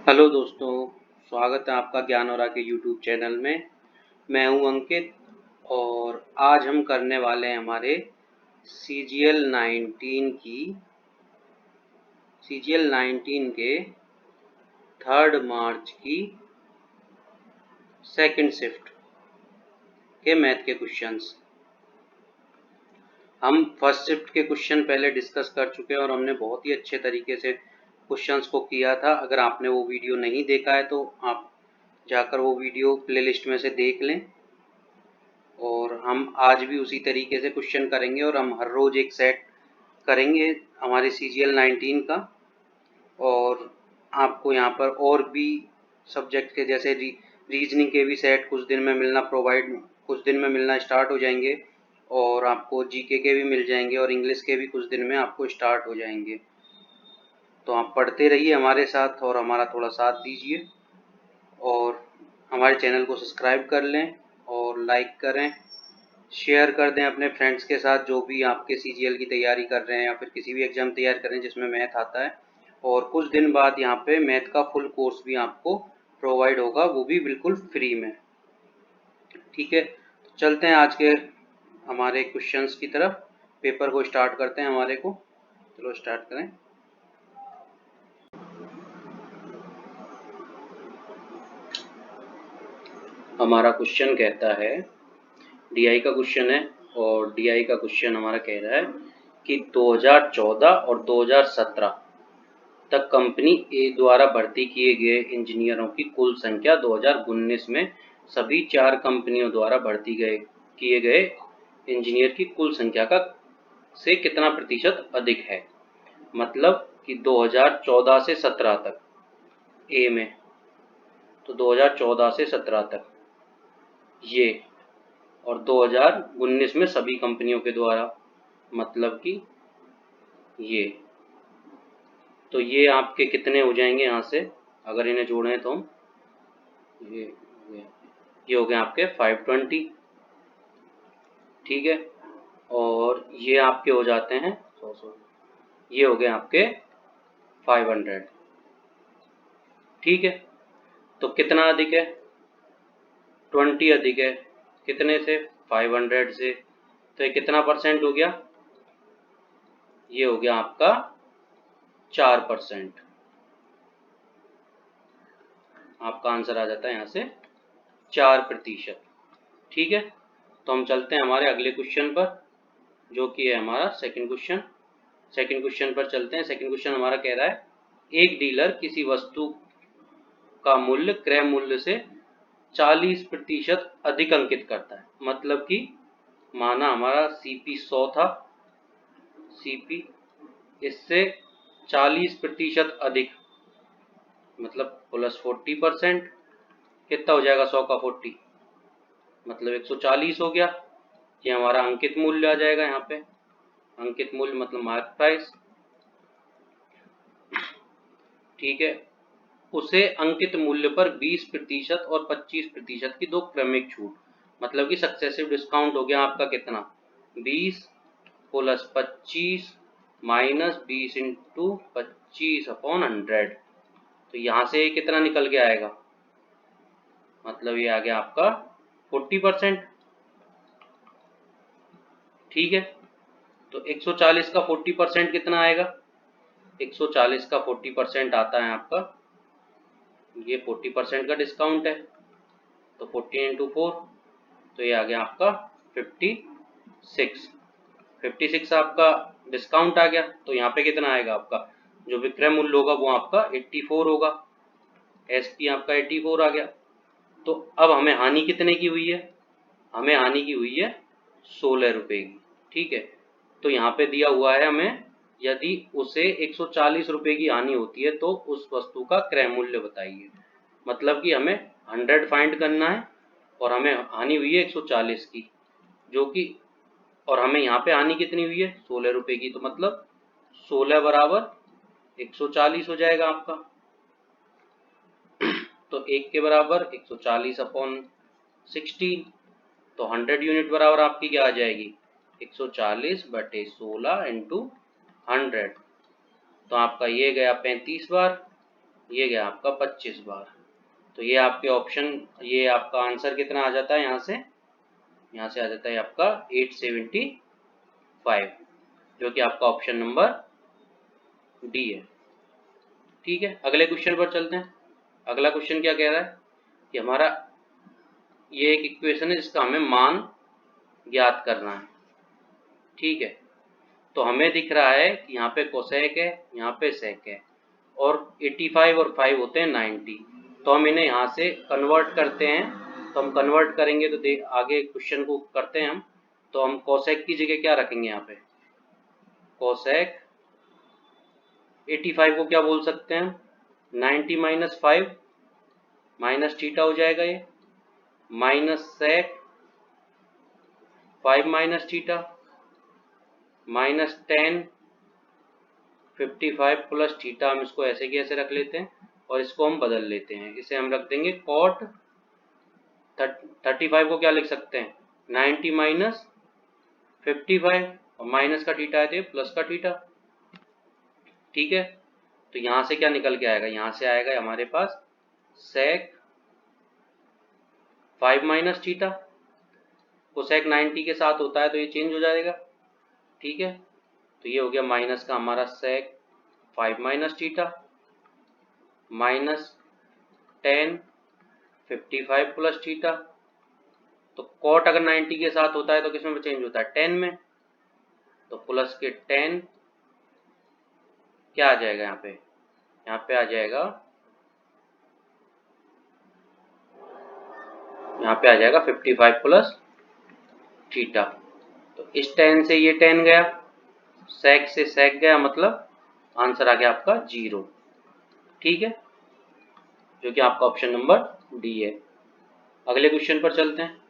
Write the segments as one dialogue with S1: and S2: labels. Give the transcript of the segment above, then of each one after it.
S1: Hello दोस्तों, स्वागत है आपका ज्ञान और के यूट्यूब चैनल में। मैं हूं अंकित और आज हम करने वाले हैं हमारे सीजीएल 19 के 3 मार्च की सेकंड शिफ्ट के मैथ के क्वेश्चंस। हम फर्स्ट शिफ्ट के क्वेश्चन पहले डिस्कस कर चुके हैं और हमने बहुत ही अच्छे तरीके से क्वेश्चंस को किया था। अगर आपने वो वीडियो नहीं देखा है तो आप जाकर वो वीडियो प्लेलिस्ट में से देख लें। और हम आज भी उसी तरीके से क्वेश्चन करेंगे और हम हर रोज एक सेट करेंगे हमारे सीजीएल 19 का। और आपको यहाँ पर और भी सब्जेक्ट के जैसे रीजनिंग के भी सेट कुछ दिन में मिलना स्टार्ट हो जाएंगे और आपको जीके के भी मिल जाएंगे और इंग्लिश के भी कुछ दिन में आपको स्टार्ट हो जाएंगे। तो आप पढ़ते रहिए हमारे साथ और हमारा थोड़ा साथ दीजिए और हमारे चैनल को सब्सक्राइब कर लें और लाइक करें, शेयर कर दें अपने फ्रेंड्स के साथ जो भी आपके सीजीएल की तैयारी कर रहे हैं या फिर किसी भी एग्ज़ाम तैयार कर रहे हैं जिसमें मैथ आता है। और कुछ दिन बाद यहाँ पे मैथ का फुल कोर्स भी आपको प्रोवाइड होगा, वो भी बिल्कुल फ्री में। ठीक है, तो चलते हैं आज के हमारे क्वेश्चंस की तरफ। पेपर को स्टार्ट करते हैं हमारे को। चलो स्टार्ट करें। हमारा क्वेश्चन कहता है, डीआई का क्वेश्चन है और डीआई का क्वेश्चन हमारा कह रहा है कि 2014 और 2017 तक कंपनी ए द्वारा भर्ती किए गए इंजीनियरों की कुल संख्या 2019 में सभी 4 कंपनियों द्वारा भर्ती किए गए इंजीनियर की कुल संख्या का से कितना प्रतिशत अधिक है। मतलब कि 2014 से 17 तक ए में, तो 2014 से 17 तक ये, और 2019 में सभी कंपनियों के द्वारा, मतलब कि ये। तो ये आपके कितने हो जाएंगे यहाँ से अगर इन्हें जोड़ें तो ये हो गए आपके 520। ठीक है, और ये आपके हो जाते हैं ये हो गए आपके 500। ठीक है, तो कितना अधिक है? 20 अधिक है। कितने से? 500 से। तो ये कितना परसेंट हो गया? ये हो गया आपका 4%। आपका आंसर आ जाता है यहाँ से 4%। ठीक है, तो हम चलते हैं हमारे अगले क्वेश्चन पर जो कि है हमारा सेकंड क्वेश्चन पर चलते हैं। सेकंड क्वेश्चन हमारा कह रहा है, एक डीलर किसी वस्तु का मूल्य क्रय मूल्य से 40% अधिक अंकित करता है। मतलब कि माना हमारा सीपी 100 था, सीपी इससे 40% अधिक, मतलब प्लस 40%। कितना हो जाएगा 100 का 40? मतलब 140 हो गया। ये हमारा अंकित मूल्य आ जाएगा। यहाँ पे अंकित मूल्य मतलब मार्क प्राइस। ठीक है, उसे अंकित मूल्य पर 20% और 25% की दो क्रमिक छूट, मतलब कि सक्सेसिव डिस्काउंट हो गया आपका कितना? 20 प्लस 25 माइनस 20 इंटू 25/100। तो यहाँ से कितना निकल के आएगा? मतलब ये आ गया आपका 40%। ठीक है, तो 140 का 40% कितना आएगा? 140 का 40% आता है आपका, ये 40% का डिस्काउंट है, तो 40 इंटू 4, तो ये आ गया आपका 56 आपका डिस्काउंट आ गया। तो यहाँ पे कितना आएगा आपका? जो विक्रय मूल्य होगा वो आपका 84 होगा। एसपी आपका 84 आ गया। तो अब हमें हानि कितने की हुई है? हमें हानि की हुई है 16 रुपये की। ठीक है, तो यहाँ पे दिया हुआ है हमें, यदि उसे 140 रुपये की हानि होती है तो उस वस्तु का क्रय मूल्य बताइए। मतलब कि हमें 100 फाइंड करना है और हमें हानि हुई है 140 की, जो कि, और हमें यहाँ पे हानि कितनी हुई है? 16 रुपये की। तो मतलब 16 बराबर 140 हो जाएगा आपका। तो 1 के बराबर 140/16, तो 100 यूनिट बराबर आपकी क्या आ जाएगी? 140/16 इंटू 100। तो आपका ये गया 35 बार। ये गया आपका 25 बार। तो ये आपके ऑप्शन, ये आपका आंसर कितना आ जाता है यहाँ से आ जाता है आपका 875, जो कि आपका ऑप्शन नंबर डी है। ठीक है, अगले क्वेश्चन पर चलते हैं। अगला क्वेश्चन क्या कह रहा है कि हमारा ये एक इक्वेशन है जिसका हमें मान ज्ञात करना है। ठीक है, तो हमें दिख रहा है कि यहाँ पे कोसेक है, यहाँ पे सेक है, और 85 और 5 होते हैं 90। तो हम इन्हें यहाँ से कन्वर्ट करते हैं। तो हम कन्वर्ट करेंगे तो आगे क्वेश्चन को करते हैं हम। तो हम कोसेक की जगह क्या रखेंगे यहाँ पे, कोसेक 85 को क्या बोल सकते हैं, 90 माइनस 5 माइनस थीटा हो जाएगा ये, minus sec 5 minus theta minus 10 55 plus theta. हम इसको ऐसे की ऐसे रख लेते हैं और इसको हम बदल लेते हैं। इसे हम रख देंगे कॉट 35 को क्या लिख सकते हैं, 90 माइनस 55 और माइनस का थीटा है तो प्लस का थीटा। ठीक है, तो यहाँ से क्या निकल के आएगा, यहाँ से आएगा हमारे पास सेक 5 माइनस थीटा। कोसेक 90 के साथ होता है तो ये चेंज हो जाएगा। ठीक है, तो ये हो गया माइनस का हमारा सेक 5 minus theta minus 10 55 plus theta. तो कॉट अगर 90 के साथ होता है तो किस में चेंज होता है, 10 में। तो प्लस के 10 क्या आ जाएगा यहाँ पे आ जाएगा, यहाँ पे आ जाएगा 55 प्लस थीटा। तो इस 10 से ये 10 गया, सेक से सेक गया, मतलब आंसर आ गया आपका 0। ठीक है, जो कि आपका ऑप्शन नंबर डी है। अगले क्वेश्चन पर चलते हैं।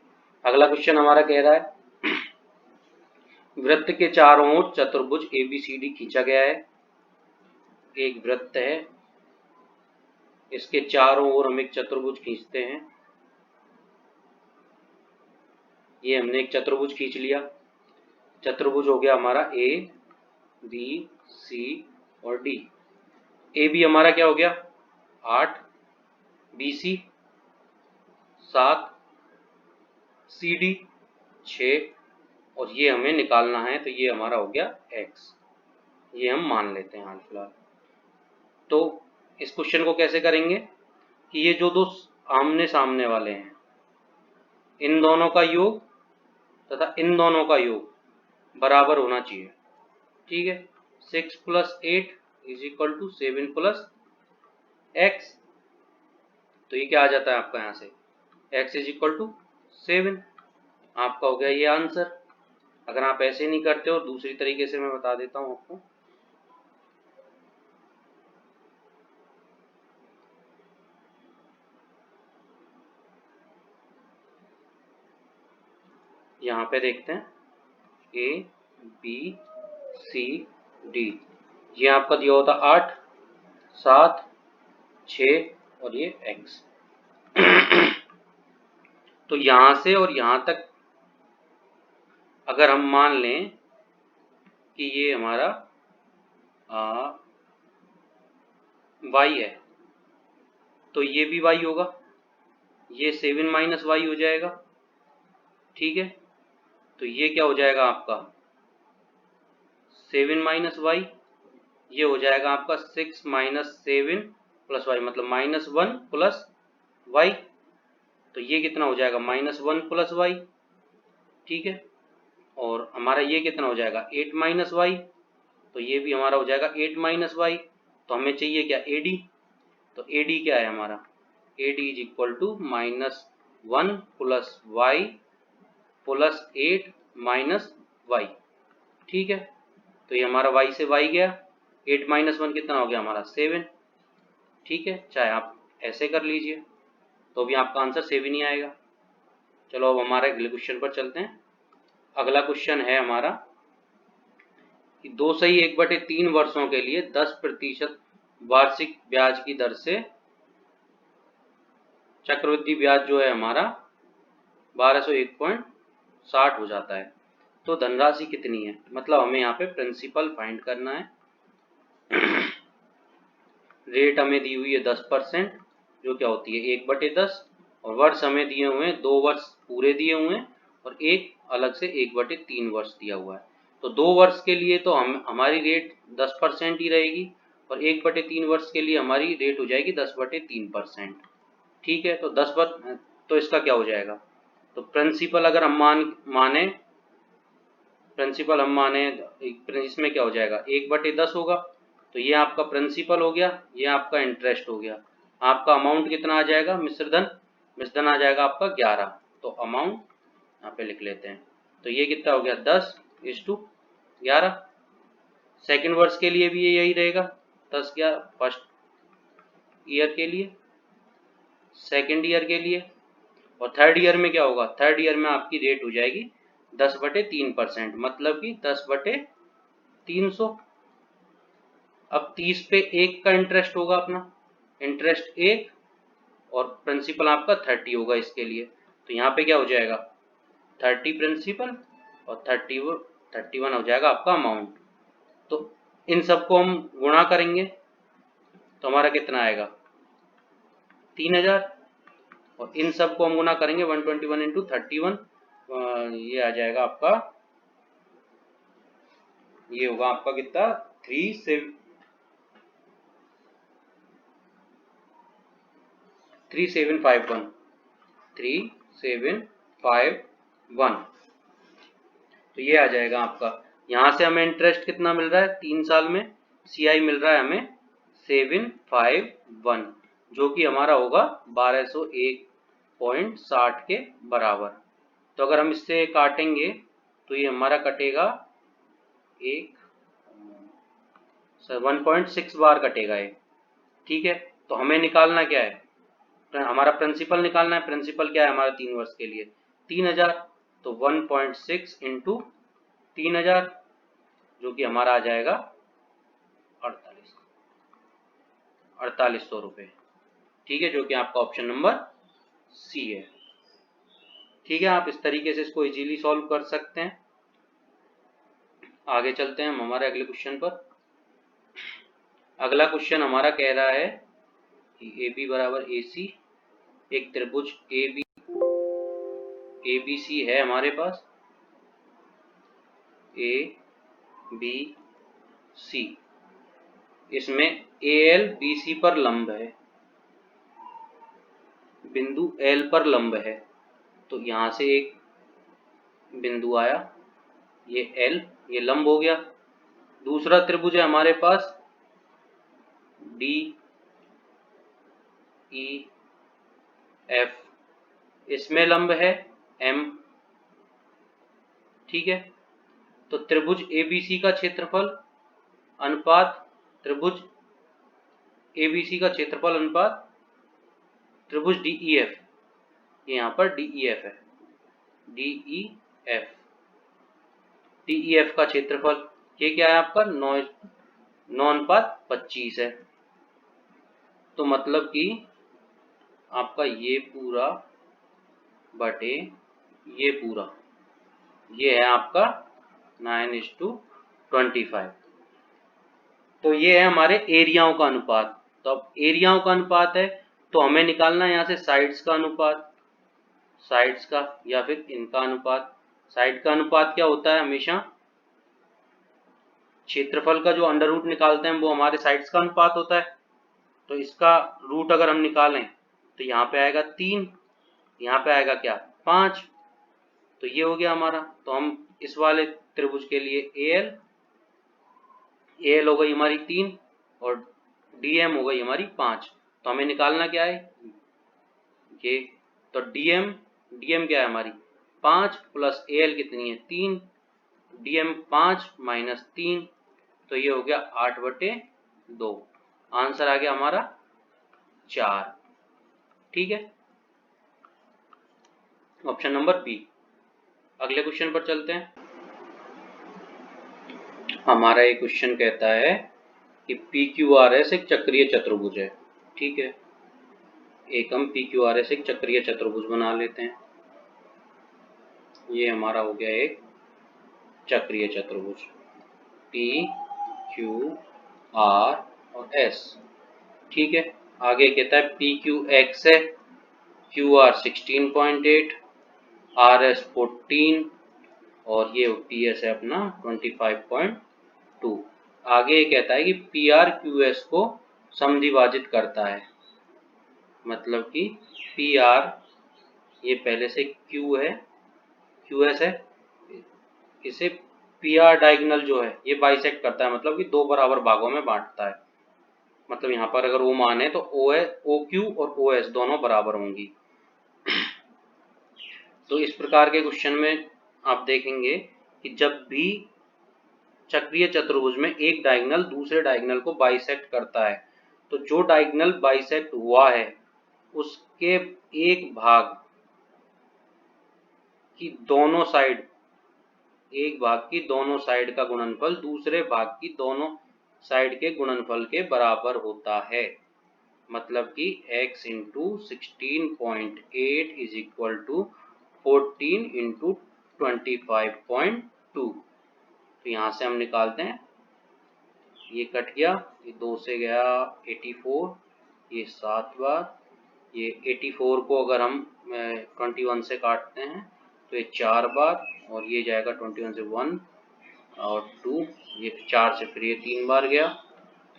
S1: अगला क्वेश्चन हमारा कह रहा है वृत्त के चारों ओर चतुर्भुज ABCD खींचा गया है। एक वृत्त है, इसके चारों ओर हम एक चतुर्भुज खींचते हैं। ये हमने एक चतुर्भुज खींच लिया। चतुर्भुज हो गया हमारा A B C और D। AB हमारा क्या हो गया 8, BC 7, CD 6, और ये हमें निकालना है तो ये हमारा हो गया X। ये हम मान लेते हैं हाल फिलहाल। तो इस क्वेश्चन को कैसे करेंगे कि ये जो दो आमने सामने वाले हैं, इन दोनों का योग तथा इन दोनों का योग बराबर होना चाहिए। ठीक है, 6 plus 8 is equal to 7 plus X. तो ये क्या आ जाता है आपका यहाँ से, x इज इक्वल टू 7। आपका हो गया ये आंसर। अगर आप ऐसे नहीं करते हो, दूसरी तरीके से मैं बता देता हूँ आपको। यहाँ पे देखते हैं A B C D, ये आपका दिया होता 8 7 6 और ये x। तो यहाँ से और यहाँ तक अगर हम मान लें कि ये हमारा y है, तो ये भी y होगा, ये 7 माइनस वाई हो जाएगा। ठीक है, तो ये क्या हो जाएगा आपका 7 माइनस वाई, ये हो जाएगा आपका 6 माइनस 7 प्लस वाई, मतलब -1 प्लस वाई। तो ये कितना हो जाएगा -1 प्लस वाई। ठीक है, और हमारा ये कितना हो जाएगा 8 माइनस वाई, तो ये भी हमारा हो जाएगा 8 माइनस वाई। तो हमें चाहिए क्या AD। तो AD क्या है हमारा, AD is equal to -1 plus Y plus 8 minus Y. ठीक है, तो ये हमारा y से y गया, 8 माइनस 1 कितना हो गया हमारा 7। ठीक है, चाहे आप ऐसे कर लीजिए तो भी आपका आंसर 7 ही आएगा। चलो अब हमारे अगले क्वेश्चन पर चलते हैं। अगला क्वेश्चन है हमारा कि 2/1/3 वर्षों के लिए 10% वार्षिक ब्याज की दर से चक्रवृद्धि ब्याज जो है हमारा 1201.60 हो जाता है। तो धनराशि कितनी है, मतलब हमें यहाँ पे प्रिंसिपल फाइंड करना है। रेट हमें दी हुई है 10%, जो क्या होती है 1/10, और वर्ष हमें दिए हुए हैं 2 वर्ष पूरे दिए हुए हैं और एक अलग से 1/3 वर्ष दिया हुआ है। तो 2 वर्ष के लिए तो हमारी रेट 10% ही रहेगी और 1/3 वर्ष के लिए हमारी रेट हो जाएगी 10/3%। ठीक है, तो इसका क्या हो जाएगा, तो प्रिंसिपल अगर हम माने प्रिंसिपल हम माने इसमें क्या हो जाएगा 1/10 होगा, तो ये आपका प्रिंसिपल हो गया, ये आपका इंटरेस्ट हो गया। आपका अमाउंट कितना आ जाएगा, मिश्रधन आ जाएगा आपका 11। तो अमाउंट यहाँ पे लिख लेते हैं, तो ये कितना हो गया 10:11। सेकेंड वर्ष के लिए भी ये यही रहेगा 10:11, फर्स्ट ईयर के लिए, सेकेंड ईयर के लिए, और थर्ड ईयर में क्या होगा, थर्ड ईयर में आपकी रेट हो जाएगी 10/3%, मतलब कि 10/300। अब 30 पे 1 का इंटरेस्ट होगा, अपना इंटरेस्ट 1 और प्रिंसिपल आपका 30 होगा इसके लिए। तो यहाँ पे क्या हो जाएगा 30 प्रिंसिपल और 31 हो जाएगा आपका अमाउंट। तो इन सबको हम गुणा करेंगे तो हमारा कितना आएगा 3000, और इन सबको हम गुणा करेंगे 121 इंटू 31, ये आ जाएगा आपका, ये होगा आपका कितना 3751। तो ये आ जाएगा आपका। यहाँ से हमें इंटरेस्ट कितना मिल रहा है 3 साल में, CI मिल रहा है हमें 751, जो कि हमारा होगा 1201.60 के बराबर। तो अगर हम इससे काटेंगे तो ये हमारा कटेगा 1.6 बार कटेगा ये। ठीक है, तो हमें निकालना क्या है, हमारा प्रिंसिपल निकालना है। प्रिंसिपल क्या है हमारा 3 वर्ष के लिए 3000, तो 1.6 इंटू 3000, जो कि हमारा आ जाएगा 4800 रुपये। ठीक है, जो कि आपका ऑप्शन नंबर सी है। ठीक है, आप इस तरीके से इसको इजीली सॉल्व कर सकते हैं। आगे चलते हैं हम हमारे अगले क्वेश्चन पर। अगला क्वेश्चन हमारा कह रहा है कि AB बराबर AC, एक त्रिभुज ABC है हमारे पास, ABC, इसमें AL BC पर लंब है, बिंदु L पर लंब है। तो यहाँ से एक बिंदु आया, ये L, ये लंब हो गया। दूसरा त्रिभुज है हमारे पास DEF, इसमें लंब है M। ठीक है, तो त्रिभुज ABC का क्षेत्रफल अनुपात त्रिभुज ABC का क्षेत्रफल अनुपात त्रिभुज DEF, ये यहाँ पर DEF है, DEF का क्षेत्रफल ये क्या है आपका 9:25 है। तो मतलब कि आपका ये पूरा बटे ये पूरा, ये है आपका 9:25। तो ये है हमारे एरियाओं का अनुपात। तो अब एरियाओं का अनुपात है तो हमें निकालना है यहाँ से साइड्स का अनुपात, साइड्स का या फिर इनका अनुपात। साइड का अनुपात क्या होता है, हमेशा क्षेत्रफल का जो अंडर रूट निकालते हैं वो हमारे साइड्स का अनुपात होता है। तो इसका रूट अगर हम निकालें तो यहाँ पे आएगा 3, यहाँ पे आएगा क्या 5, तो ये हो गया हमारा। तो हम इस वाले त्रिभुज के लिए AL हो गई हमारी 3 और DM हो गई हमारी 5। तो हमें निकालना क्या है ये, तो DM क्या है हमारी 5 प्लस AL कितनी है 3, DM 5 माइनस 3, तो ये हो गया 8/2। आंसर आ गया हमारा 4। ठीक है, ऑप्शन नंबर बी। अगले क्वेश्चन पर चलते हैं। हमारा ये क्वेश्चन कहता है कि PQRS एक चक्रीय चतुर्भुज है। ठीक है, एक हम PQRS एक चक्रीय चतुर्भुज बना लेते हैं। ये हमारा हो गया एक चक्रीय चतुर्भुज PQR और S। ठीक है, आगे कहता है पी क्यू एक्स है, क्यू आर 16.8, आर एस 14 और ये पी एस है अपना 25.2। आगे ये कहता है कि पी आर क्यू एस को समद्विभाजित करता है, मतलब कि पी आर ये पहले से क्यू है, क्यू एस है, इसे पी आर डायगोनल जो है ये बाइसेक्ट करता है, मतलब कि दो बराबर भागों में बांटता है। मतलब यहाँ पर अगर ओ मान है तो ओ क्यू और ओ एस दोनों बराबर होंगी। तो इस प्रकार के क्वेश्चन में आप देखेंगे कि जब भी चक्रीय चतुर्भुज में एक डायगोनल दूसरे डायगोनल को बाइसेक्ट करता है, तो जो डायगोनल बाइसेक्ट हुआ है उसके एक भाग की दोनों साइड, एक भाग की दोनों साइड का गुणनफल दूसरे भाग की दोनों साइड के गुणनफल के बराबर होता है। मतलब कि x into 16.8 is equal to 14 into 25.2। तो यहाँ से हम निकालते हैं, ये कट गया, ये 2 से गया 84, ये 7 बार, ये 84 को अगर हम 21 से काटते हैं तो ये 4 बार, और ये जाएगा 21 से 1 और 2, ये 4 से फिर ये 3 बार गया।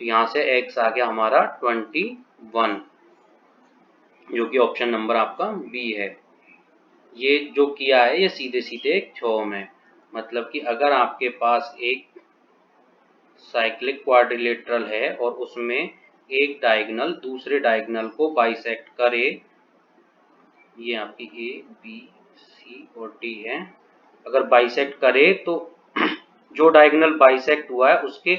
S1: तो यहाँ से x आ गया हमारा 21, जो कि ऑप्शन नंबर आपका बी है। ये जो किया है ये सीधे सीधे एक क्षौम है। मतलब कि अगर आपके पास एक साइक्लिक क्वाड्रिलेटरल है और उसमें एक डायगोनल दूसरे डायगोनल को बाइसेक्ट करे, ये आपकी ए बी सी और डी है, अगर बाइसेक्ट करे तो जो डायगोनल बाइसेक्ट हुआ है उसके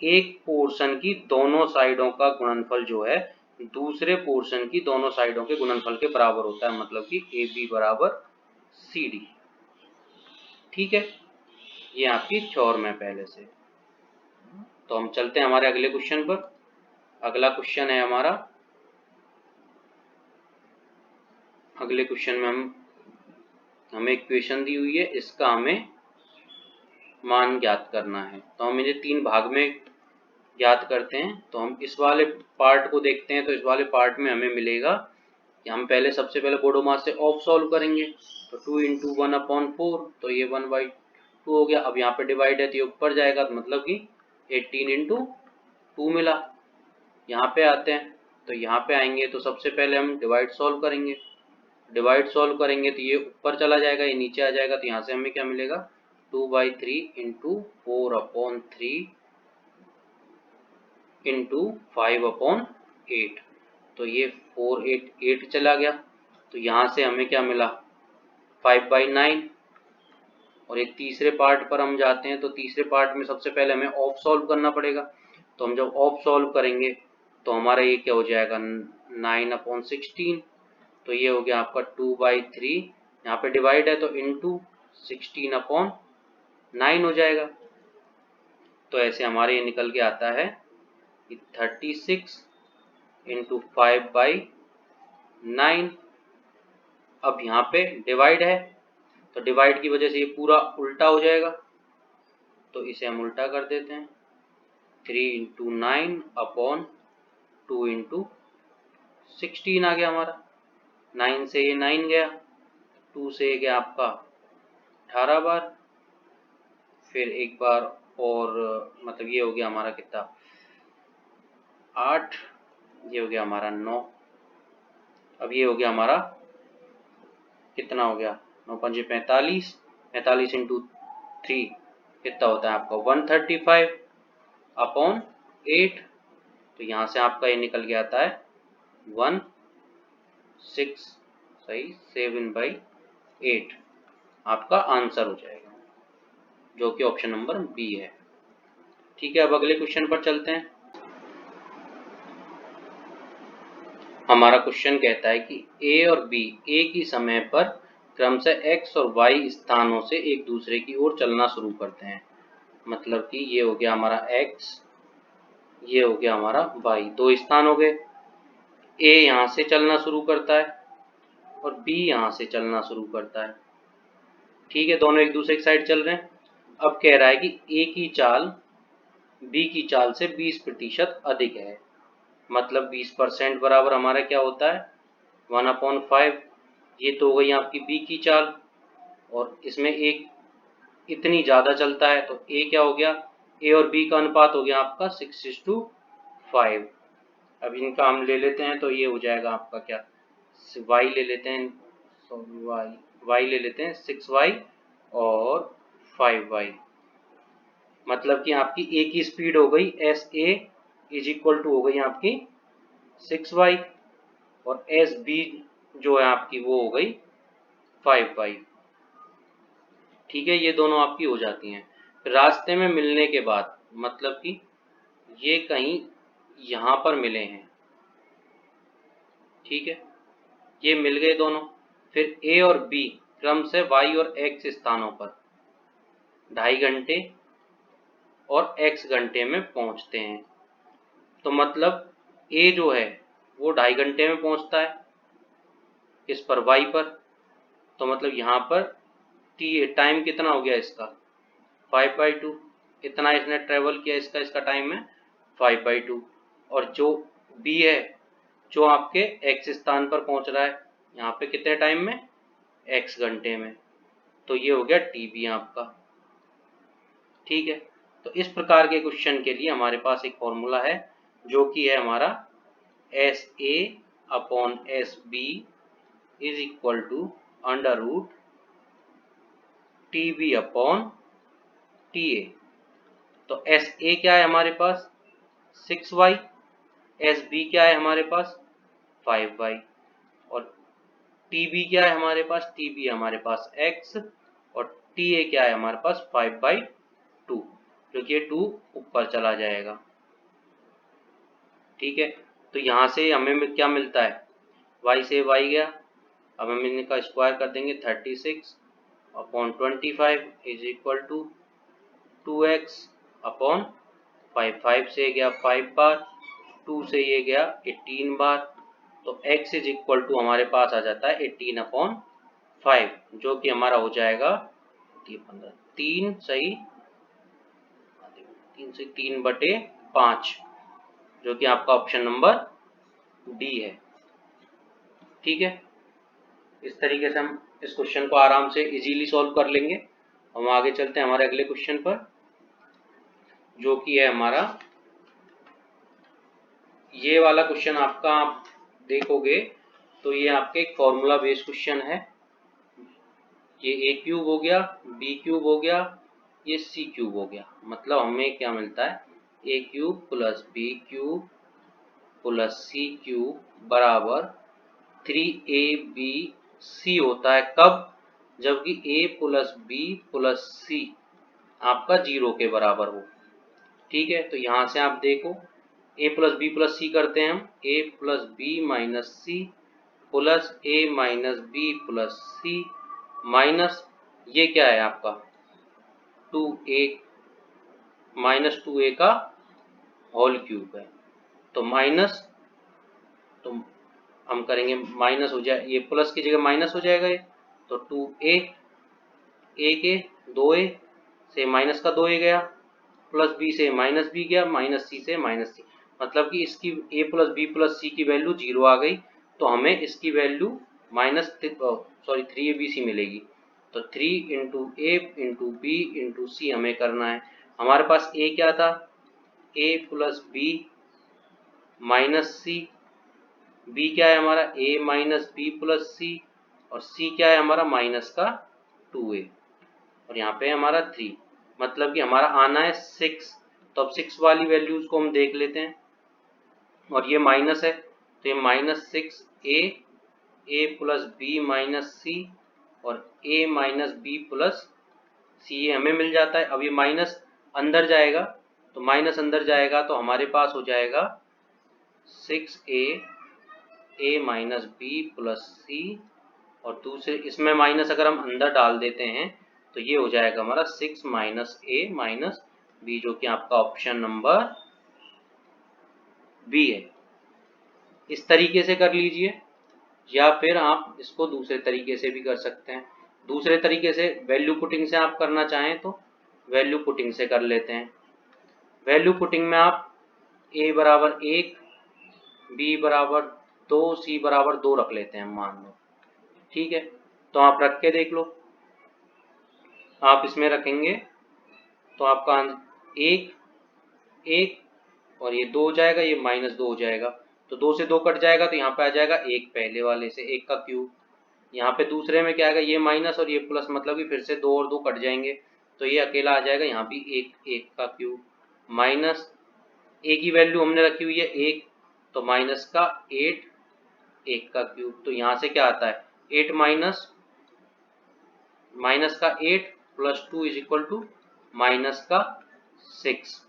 S1: एक पोर्शन की दोनों साइडों का गुणनफल जो है दूसरे पोर्शन की दोनों साइडों के गुणनफल के बराबर होता है। मतलब कि ए बी बराबर सी डी। ठीक है, ये आपकी क्षौर है पहले से। तो हम चलते हैं हमारे अगले क्वेश्चन पर। अगला क्वेश्चन है हमारा, अगले क्वेश्चन में हमें इक्वेशन दी हुई है, इसका हमें मान ज्ञात करना है। तो हम इन्हें 3 भाग में ज्ञात करते हैं। तो हम इस वाले पार्ट को देखते हैं। तो इस वाले पार्ट में हमें मिलेगा कि हम पहले सबसे पहले बोडोमास से ऑफ सॉल्व करेंगे। तो 2 इंटू 1/4, तो ये 1/2 हो गया। अब यहाँ पे डिवाइड है तो ये ऊपर जाएगा, तो मतलब कि 18 इंटू 2 मिला। यहाँ पे आते हैं, तो यहाँ पे आएंगे तो सबसे पहले हम डिवाइड सॉल्व करेंगे। डिवाइड सॉल्व करेंगे तो ये ऊपर चला जाएगा, ये नीचे आ जाएगा। तो यहाँ से हमें क्या मिलेगा, 2/3 इंटू 4/3 इंटू 5/8। तो ये 4/8 चला गया। तो यहाँ से हमें क्या मिला, 5/9। और एक तीसरे पार्ट पर हम जाते हैं। तो तीसरे पार्ट में सबसे पहले हमें ऑफ सॉल्व करना पड़ेगा। तो हम जब ऑफ सॉल्व करेंगे तो हमारा ये क्या हो जाएगा, 9/16। तो ये हो गया आपका 2/3, यहाँ पे डिवाइड है तो इंटू 16/9 हो जाएगा। तो ऐसे हमारे ये निकल के आता है 36 इंटू 5/9। अब यहाँ पे डिवाइड है तो डिवाइड की वजह से ये पूरा उल्टा हो जाएगा। तो इसे हम उल्टा कर देते हैं, 3 इंटू 9/2 इंटू 16 आ गया हमारा। 9 से ये 9 गया, 2 से ये गया आपका 18 बार, फिर एक बार और, मतलब ये हो गया हमारा कितना, 8, ये हो गया हमारा 9। अब ये हो गया हमारा कितना हो गया, 9×5 45, 45 इंटू 3 कितना होता है आपका 135/8। तो यहाँ से आपका ये निकल के आता है 7/8 आपका आंसर हो जाएगा, जो कि ऑप्शन नंबर बी है। ठीक है, अब अगले क्वेश्चन पर चलते हैं। हमारा क्वेश्चन कहता है कि ए और बी एक ही समय पर क्रमशः x और y स्थानों से एक दूसरे की ओर चलना शुरू करते हैं। मतलब कि ये हो गया हमारा x, ये हो गया हमारा y, दो स्थान हो गए। a यहाँ से चलना शुरू करता है और b यहाँ से चलना शुरू करता है। ठीक है, दोनों एक दूसरे की साइड चल रहे हैं। अब कह रहा है कि a की चाल b की चाल से 20% अधिक है। मतलब 20% बराबर हमारा क्या होता है 1/5। ये तो हो गई आपकी बी की चाल, और इसमें एक इतनी ज़्यादा चलता है तो ए क्या हो गया, ए और बी का अनुपात हो गया आपका 6:5। अब इनका हम ले लेते हैं तो ये हो जाएगा आपका क्या, वाई ले लेते हैं, वाई ले लेते हैं 6y और 5y। मतलब कि आपकी ए की स्पीड हो गई S A is equal to हो गई आपकी 6y, और एस बी जो है आपकी वो हो गई 5y। ठीक है, ये दोनों आपकी हो जाती हैं। रास्ते में मिलने के बाद मतलब कि ये कहीं यहाँ पर मिले हैं, ठीक है, ये मिल गए दोनों। फिर ए और बी क्रम से वाई और एक्स स्थानों पर 2.5 घंटे और x घंटे में पहुंचते हैं। तो मतलब a जो है वो 2.5 घंटे में पहुंचता है इस पर y पर, तो मतलब यहाँ पर टाइम कितना हो गया इसका 5/2, इतना इसने ट्रेवल किया, इसका टाइम है 5/2। और जो b है जो आपके x स्थान पर पहुंच रहा है यहाँ पे कितने टाइम में x घंटे में, तो ये हो गया tb आपका। ठीक है, तो इस प्रकार के क्वेश्चन के लिए हमारे पास एक फॉर्मूला है जो कि है हमारा S A upon S B is equal to under root T B upon T A. तो एस ए क्या है हमारे पास 6y, एस बी क्या है हमारे पास 5y, और टी बी क्या है हमारे पास, टी बी हमारे पास x, और टी ए क्या है हमारे पास 5/2, जो कि 2 ऊपर चला जाएगा। ठीक है, तो यहाँ से हमें क्या मिलता है, y से y गया, अब हम इनका स्क्वायर कर देंगे 36/25 is equal to 2x upon 5, 5 से गया 5 बार, 2 से ये गया 18 बार, तो x इज इक्वल टू हमारे पास आ जाता है 18/5, जो कि हमारा हो जाएगा 3 सही 3/5, जो कि आपका ऑप्शन नंबर डी है। ठीक है, इस तरीके से हम इस क्वेश्चन को आराम से इजीली सॉल्व कर लेंगे। हम आगे चलते हैं हमारे अगले क्वेश्चन पर, जो कि है हमारा ये वाला क्वेश्चन। आपका आप देखोगे तो ये आपके एक फॉर्मूला बेस्ड क्वेश्चन है। ये ए क्यूब हो गया, बी क्यूब हो गया, ये सी क्यूब हो गया। मतलब हमें क्या मिलता है, a cube plus b cube plus c cube बराबर 3abc होता है। कब, जबकि a plus B plus c आपका 0 के बराबर हो। ठीक है, तो यहाँ से आप देखो a plus B plus C करते हैं हम, a plus B minus C plus a minus B plus C minus ये क्या है आपका 2a माइनस 2a का होल क्यूब है। तो माइनस, तो हम करेंगे माइनस हो जाए, ये प्लस की जगह माइनस हो जाएगा ये, तो 2a, a के 2a से माइनस का 2a गया, प्लस बी से माइनस बी गया, माइनस सी से माइनस सी, मतलब कि इसकी a प्लस बी प्लस सी की वैल्यू 0 आ गई। तो हमें इसकी वैल्यू माइनस 3abc मिलेगी। तो 3 into A into B into C हमें करना है। हमारे पास a क्या था, a plus B minus C, b क्या है हमारा a minus B plus C, और c क्या है हमारा माइनस का 2a, और यहाँ पे हमारा 3, मतलब कि हमारा आना है 6। तो अब 6 वाली वैल्यूज को हम देख लेते हैं, और ये माइनस है तो ये -6a प्लस बी माइनस सी और a माइनस बी प्लस सी, ये हमें मिल जाता है। अब ये माइनस अंदर जाएगा, तो माइनस अंदर जाएगा तो हमारे पास हो जाएगा 6a minus B plus C, और दूसरे इसमें माइनस अगर हम अंदर डाल देते हैं तो ये हो जाएगा हमारा 6 माइनस a माइनस बी, जो कि आपका ऑप्शन नंबर बी है। इस तरीके से कर लीजिए, या फिर आप इसको दूसरे तरीके से भी कर सकते हैं। दूसरे तरीके से वैल्यू पुटिंग से आप करना चाहें तो वैल्यू पुटिंग से कर लेते हैं। वैल्यू पुटिंग में आप a बराबर 1 बी बराबर 2, सी बराबर 2 रख लेते हैं मान लो। ठीक है, तो आप रख के देख लो। आप इसमें रखेंगे तो आपका 1 1 और ये 2 हो जाएगा, ये -2 हो जाएगा, तो 2 से 2 कट जाएगा, तो यहाँ पे आ जाएगा 1 पहले वाले से 1 का क्यूब। यहाँ पे दूसरे में क्या आएगा, ये माइनस और ये प्लस, मतलब कि फिर से 2 और 2 कट जाएंगे, तो ये अकेला आ जाएगा यहाँ भी 1 का क्यूब माइनस ए की वैल्यू हमने रखी हुई है 1, तो माइनस का 8 1 का क्यूब। तो यहाँ से क्या आता है 8 माइनस का 8 plus 2 is equal to minus का 6।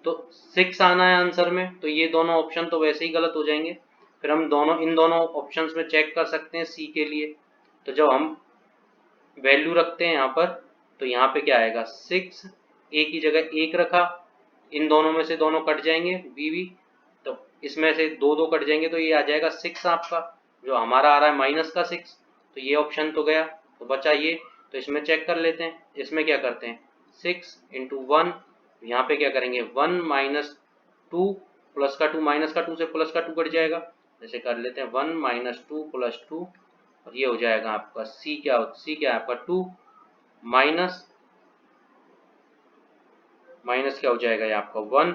S1: तो 6 आना है आंसर में, तो ये दोनों ऑप्शन तो वैसे ही गलत हो जाएंगे। फिर हम इन दोनों ऑप्शंस में चेक कर सकते हैं सी के लिए। तो जब हम वैल्यू रखते हैं यहाँ पर, तो यहाँ पे क्या आएगा 6, ए की जगह 1 रखा, इन दोनों में से दोनों कट जाएंगे बी, तो इसमें से 2 2 कट जाएंगे, तो ये आ जाएगा 6 आपका, जो हमारा आ रहा है -6। तो ये ऑप्शन तो गया, तो बचा ये। तो इसमें चेक कर लेते हैं, इसमें क्या करते हैं 6 × 1, यहाँ पे क्या करेंगे 1 - 2 प्लस का 2 माइनस का 2 से प्लस का 2 कट जाएगा, जैसे कर लेते हैं 1 - 2 + 2, और ये हो जाएगा आपका सी क्या है आपका 2 माइनस क्या हो जाएगा ये आपका 1,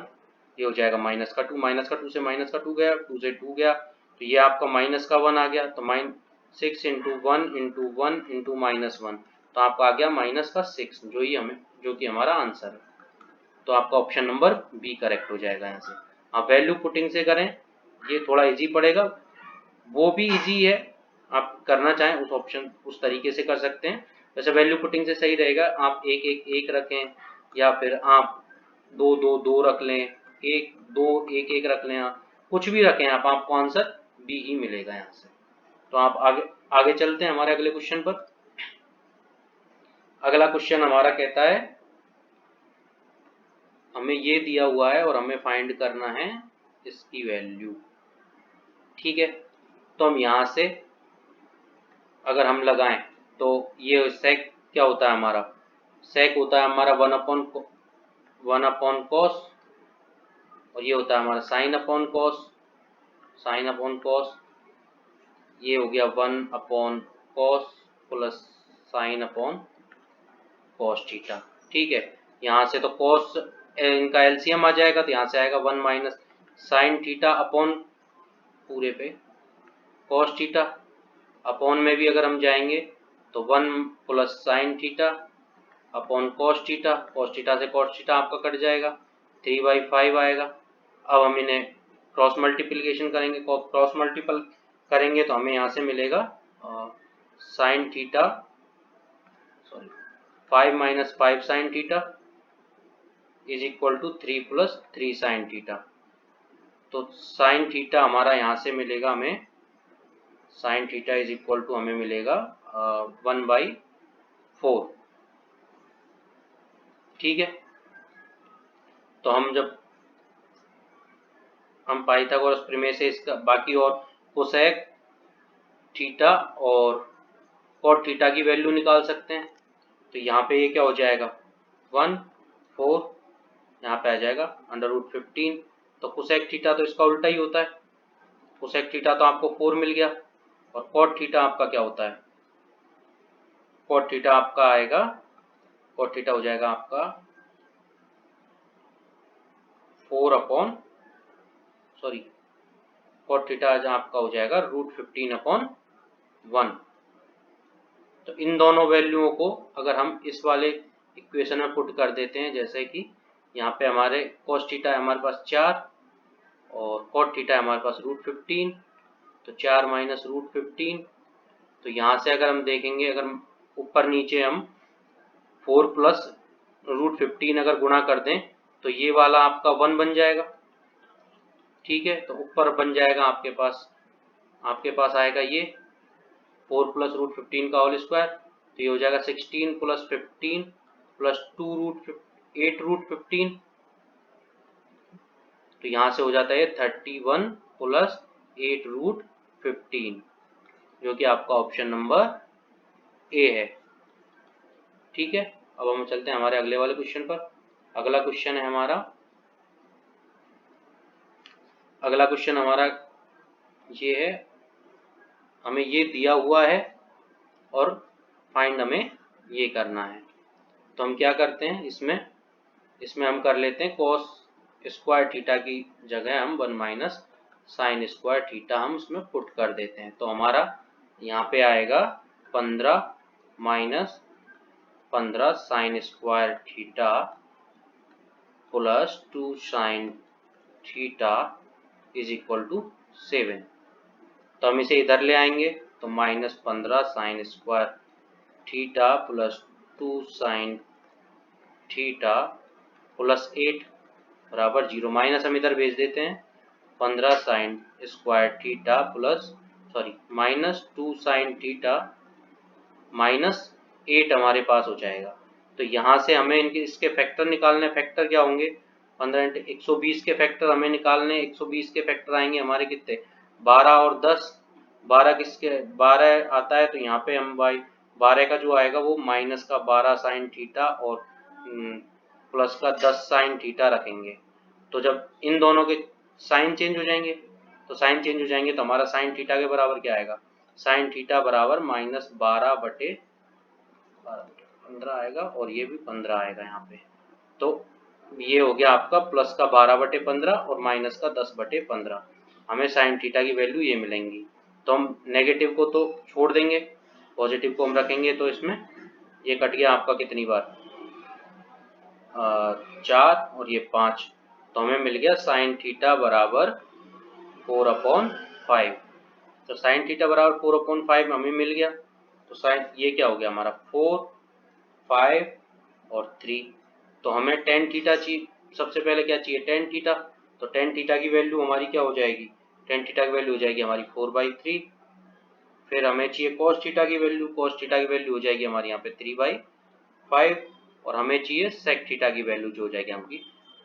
S1: ये हो जाएगा माइनस का 2 से माइनस का 2 गया, 2 से 2 गया, तो ये आपका -1 आ गया, तो 6 × 1 × 1 × -1, तो आपका आ गया -6, जो कि हमारा आंसर है। तो आपका ऑप्शन नंबर बी करेक्ट हो जाएगा। यहाँ से आप वैल्यू पुटिंग से करें, ये थोड़ा इजी पड़ेगा, वो भी इजी है, आप करना चाहें उस तरीके से कर सकते हैं। वैसे वैल्यू पुटिंग से सही रहेगा, आप 1 1 1 रखें, या फिर आप 2 2 2 रख लें, 1 2 1 1 रख लें, आप कुछ भी रखें, आपको आंसर बी ही मिलेगा यहाँ से। तो आप आगे चलते हैं हमारे अगले क्वेश्चन पर। अगला क्वेश्चन हमारा कहता है, हमें ये दिया हुआ है और हमें फाइंड करना है इसकी वैल्यू। ठीक है, तो हम यहाँ से अगर हम लगाएं, तो ये सेक क्या होता है हमारा, सेक होता है हमारा 1 अपॉन कॉस, और ये होता है हमारा साइन अपॉन कॉस, ये हो गया 1 upon cos plus sine upon cos theta. ठीक है, यहाँ से तो कॉस इनका एलसीएम आ जाएगा, तो यहाँ से आएगा 1 माइनस साइन थीटा अपॉन पूरे पे कॉस थीटा, अपॉन में भी अगर हम जाएंगे तो 1 plus sine theta upon cos theta से कॉस थीटा आपका कट जाएगा, 3/5 आएगा। अब हम इन्हें क्रॉस मल्टीप्लिकेशन करेंगे, क्रॉस मल्टीपल करेंगे तो हमें यहाँ से मिलेगा sine theta 5 - 5 sine theta is equal to 3 + 3 sine theta. तो साइन थीटा हमारा यहाँ से मिलेगा हमें, sine theta is equal to हमें मिलेगा 1/4। ठीक है, तो हम पाइथागोरस प्रमेय से इसका बाकी और कोसेक थीटा और कॉट थीटा की वैल्यू निकाल सकते हैं। तो यहाँ पे ये क्या हो जाएगा 1 4, यहाँ पे आ जाएगा √15। तो कोसेक थीटा तो इसका उल्टा ही होता है, कोसेक थीटा तो आपको 4 मिल गया, और कॉट थीटा आपका क्या होता है, कॉट थीटा आपका आएगा, कॉट थीटा हो जाएगा आपका कॉट थीटा आपका हो जाएगा √15/1। तो इन दोनों वैल्यूओं को अगर हम इस वाले इक्वेशन में पुट कर देते हैं, जैसे कि यहाँ पे हमारे cos थीटा है हमारे पास 4 और cot थीटा है हमारे पास √15, तो 4 - √15, तो यहाँ से अगर हम देखेंगे, अगर ऊपर नीचे हम 4 + √15 अगर गुणा कर दें, तो ये वाला आपका 1 बन जाएगा। ठीक है, तो ऊपर बन जाएगा आपके पास आएगा ये 4 + √15 का होल स्क्वायर, तो ये हो जाएगा 16 + 15 + 8 √15, तो यहाँ से हो जाता है 31 + 8 √15, जो कि आपका ऑप्शन नंबर ए है। ठीक है, अब हम चलते हैं हमारे अगले वाले क्वेश्चन पर। अगला क्वेश्चन हमारा ये है, हमें ये दिया हुआ है और फाइंड हमें ये करना है। तो हम क्या करते हैं, इसमें हम कर लेते हैं cos स्क्वायर थीटा की जगह हम 1 माइनस साइन स्क्वायर थीटा हम उसमें पुट कर देते हैं। तो हमारा यहाँ पे आएगा 15 minus 15 sine square theta plus 2 sine theta is equal to 7। तो हम इसे इधर ले आएंगे, तो minus 15 sine square theta plus 2 sine theta plus 8 बराबर 0। माइनस हम इधर भेज देते हैं, 15 sine square theta plus minus 2 sine theta minus 8 हमारे पास हो जाएगा। तो यहाँ से हमें इसके फैक्टर निकालने। फैक्टर क्या होंगे, 15 इंटू 120 के फैक्टर हमें निकालने। 120 के फैक्टर आएंगे हमारे कितने, 12 और 10। 12 आता है, तो यहाँ पे हम 12 का जो आएगा वो माइनस का 12 साइन थीटा और प्लस का 10 साइन थीटा रखेंगे। तो जब इन दोनों के साइन चेंज हो जाएंगे, तो हमारा साइन थीटा के बराबर क्या आएगा, साइन थीटा बराबर माइनस 12 बटे 15 आएगा और ये भी 15 आएगा यहाँ पे। तो ये हो गया आपका प्लस का 12 बटे 15 और माइनस का 10 बटे 15। हमें साइन थीटा की वैल्यू ये मिलेंगी। तो हम नेगेटिव को तो छोड़ देंगे, पॉजिटिव को हम रखेंगे। तो इसमें ये कट गया आपका कितनी बार, 4 और ये 5। तो हमें मिल गया साइन थीटा बराबर 4/5। तो साइन थीटा बराबर 4/5 हमें मिल गया। तो साइन ये क्या हो गया हमारा 4, 5 और 3। तो हमें टेन थीटा चाहिए। सबसे पहले क्या चाहिए, टेन थीटा। तो टेन थीटा की वैल्यू हमारी क्या हो जाएगी, टेन थीटा की वैल्यू हो जाएगी हमारी 4/3। फिर हमें चाहिए कॉस थीटा की वैल्यू। कॉस थीटा की वैल्यू हो जाएगी हमारी यहाँ पे 3/5। और हमें चाहिए सेक थीटा की वैल्यू जो हो जाएगी हमारी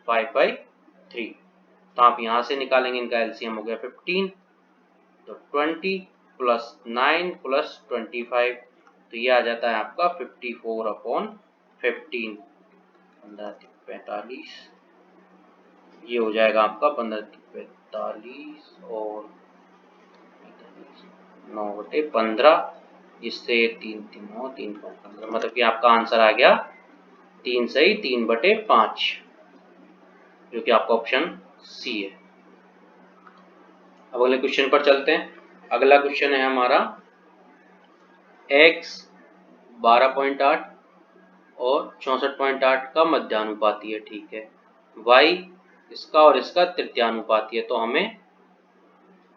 S1: 5/3। तो आप यहाँ से निकालेंगे, इनका एलसीएम हो गया 15। तो 20 प्लस 9 प्लस 25, तो ये आ जाता है आपका 54/15। 15×45 ये हो जाएगा आपका 15×45 और 9/15। इससे 3×3 = 3/15, मतलब कि आपका आंसर आ गया 3 सही 3/5, जो कि आपका ऑप्शन सी है। अब अगले क्वेश्चन पर चलते हैं। अगला क्वेश्चन है हमारा x 12.8 और 64.8 का मध्यानुपाती है, ठीक है। y इसका और इसका तृतीयानुपाती है। तो हमें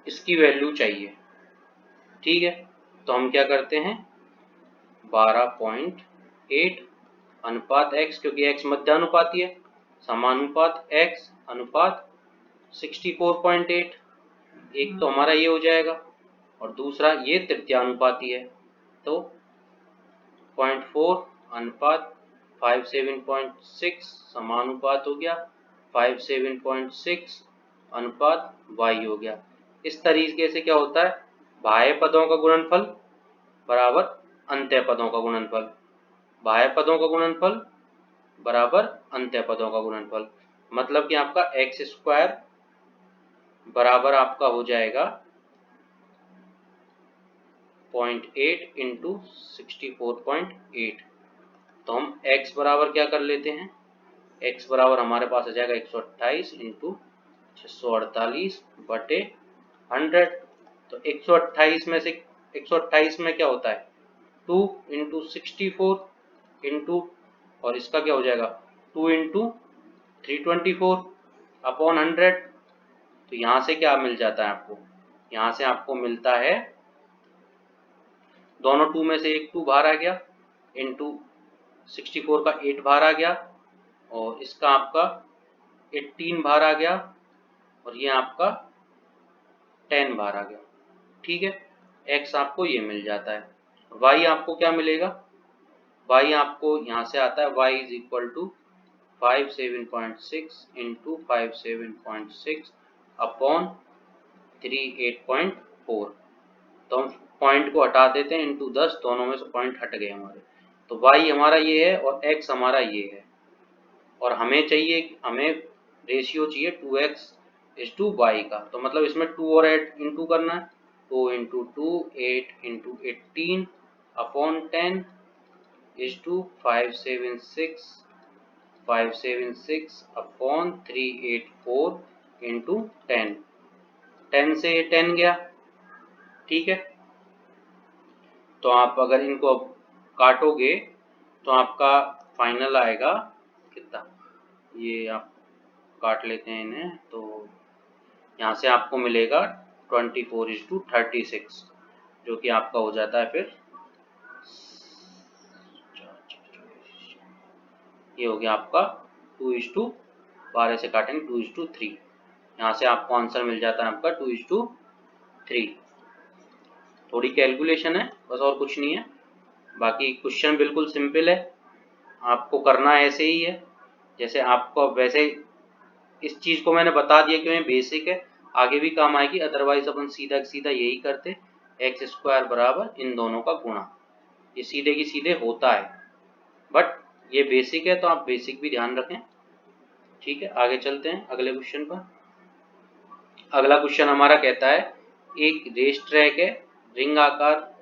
S1: इसकी वैल्यू चाहिए, ठीक है। तो हम क्या करते हैं, 12.8 अनुपात x, क्योंकि x मध्यानुपाती है, समानुपात x अनुपात 64.8। एक तो हमारा ये हो जाएगा और दूसरा ये तृतीयानुपाती है, तो 0.4 अनुपात 57.6 समानुपात हो गया 57.6 अनुपात y हो गया। इस तरीके से क्या होता है, बाह्य पदों का गुणनफल बराबर अंत्य पदों का गुणनफल, बाह्य पदों का गुणनफल बराबर अंत्य पदों का गुणनफल। मतलब कि आपका x स्क्वायर बराबर आपका हो जाएगा 0.8 इंटू 64.8। तो हम x बराबर क्या कर लेते हैं, x बराबर हमारे पास आ जाएगा 128 इंटू 648 बटे 100। तो 128 में से 128 में क्या होता है 2 इंटू 64 इंटू, और इसका क्या हो जाएगा 2 इंटू 324 अपॉन 100। तो यहाँ से क्या मिल जाता है आपको, यहाँ से आपको मिलता है, दोनों 2 में से एक 2 बाहर आ गया, इंटू 64 का 8 बाहर आ गया, और इसका आपका 18 बाहर आ गया, और ये आपका 10 बाहर आ गया, ठीक है। x आपको ये मिल जाता है। y आपको क्या मिलेगा, y आपको यहाँ से आता है y is equal to 57.6 into 57.6 upon 38.4। तो हम पॉइंट को हटा देते हैं, इंटू 10, दोनों में से पॉइंट हट गए हमारे। तो y हमारा ये है और x हमारा ये है, और हमें चाहिए, हमें रेशियो चाहिए 2x इज टू वाई का। तो मतलब इसमें 2 और ऐड इंटू करना है, 2 into 2 8 into 18 upon 10 is to 576 upon 384 into 10। 10 से 10 गया, ठीक है। तो आप अगर इनको अब काटोगे तो आपका फाइनल आएगा कितना, ये आप काट लेते हैं इन्हें, तो यहाँ से आपको मिलेगा 24:36, जो कि आपका हो जाता है फिर ये हो गया आपका 2:12 से काटेंगे 2:3, यहाँ से आपको आंसर मिल जाता है आपका 2:3। थोड़ी कैलकुलेशन है बस, और कुछ नहीं है। बाकी क्वेश्चन बिल्कुल सिंपल है, आपको करना ऐसे ही है जैसे आपको, वैसे इस चीज़ को मैंने बता दिया कि मैं बेसिक है, आगे भी काम आएगी, अदरवाइज अपन सीधा सीधा यही करते, x² बराबर इन दोनों का गुणा, ये सीधे की सीधे होता है, बट ये बेसिक है तो आप बेसिक भी ध्यान रखें, ठीक है। आगे चलते हैं अगले क्वेश्चन पर। अगला क्वेश्चन हमारा कहता है एक रेस ट्रैक है रिंग आकार,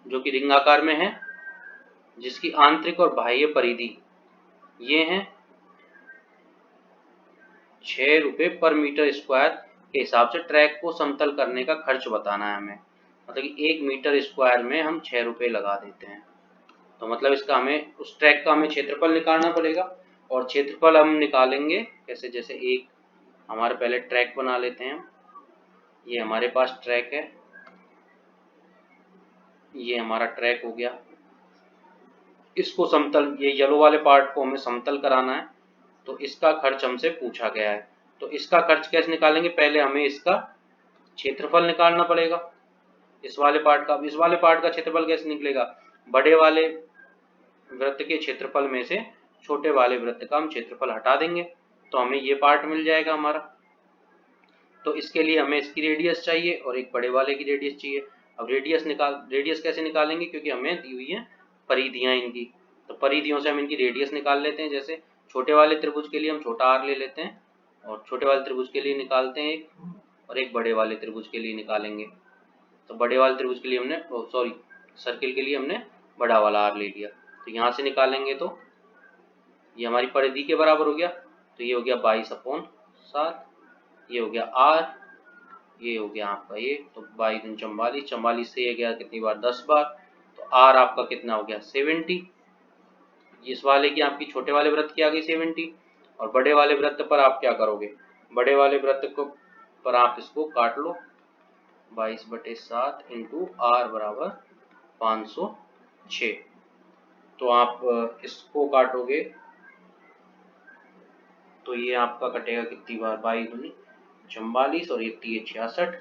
S1: जो कि रिंग आकार में है, जिसकी आंतरिक और बाह्य परिधि ये हैं 6 रुपये पर मीटर स्क्वायर के हिसाब से ट्रैक को समतल करने का खर्च बताना है हमें। मतलब कि 1 मीटर स्क्वायर में हम 6 रुपये लगा देते हैं, तो मतलब इसका हमें उस ट्रैक का हमें क्षेत्रफल निकालना पड़ेगा। और क्षेत्रफल हम निकालेंगे कैसे, जैसे एक हमारे पहले ट्रैक बना लेते हैं, ये हमारे पास ट्रैक है, ये हमारा ट्रैक हो गया, इसको समतल, ये येलो वाले पार्ट को हमें समतल कराना है, तो इसका खर्च हमसे पूछा गया है। तो इसका खर्च कैसे निकालेंगे, पहले हमें इसका क्षेत्रफल निकालना पड़ेगा इस वाले पार्ट का। इस वाले पार्ट का क्षेत्रफल कैसे निकलेगा, बड़े वाले वृत्त के क्षेत्रफल में से छोटे वाले वृत्त का हम क्षेत्रफल हटा देंगे, तो हमें ये पार्ट मिल जाएगा हमारा। तो इसके लिए हमें इसकी रेडियस चाहिए और एक बड़े वाले की रेडियस चाहिए। अब रेडियस कैसे निकालेंगे, क्योंकि हमें दी हुई है परिधियां इनकी, तो परिधियों से हम इनकी रेडियस निकाल लेते हैं। जैसे छोटे वाले त्रिभुज के लिए हम छोटा r ले लेते हैं, और छोटे वाले त्रिभुज के लिए निकालते हैं एक, और एक बड़े वाले त्रिभुज के लिए निकालेंगे। तो बड़े वाले त्रिभुज के लिए हमने, सॉरी सर्किल के लिए हमने बड़ा वाला r ले लिया, तो यहाँ से निकालेंगे तो ये हमारी परिधि के बराबर हो गया, तो ये हो गया 22/7, ये हो गया r, ये हो गया आपका ये, तो 22 44, 44 से ये गया कितनी बार, 10 बार, तो r आपका कितना हो गया 70। इस वाले की आपकी छोटे वाले वृत्त की आ गई 70, और बड़े वाले वृत्त पर आप क्या करोगे, बड़े वाले वृत्त को पर आप इसको काट लो, 22/7 इंटू r बराबर 506। तो आप इसको काटोगे तो ये आपका कटेगा कितनी बार, 22 44 और ये 66,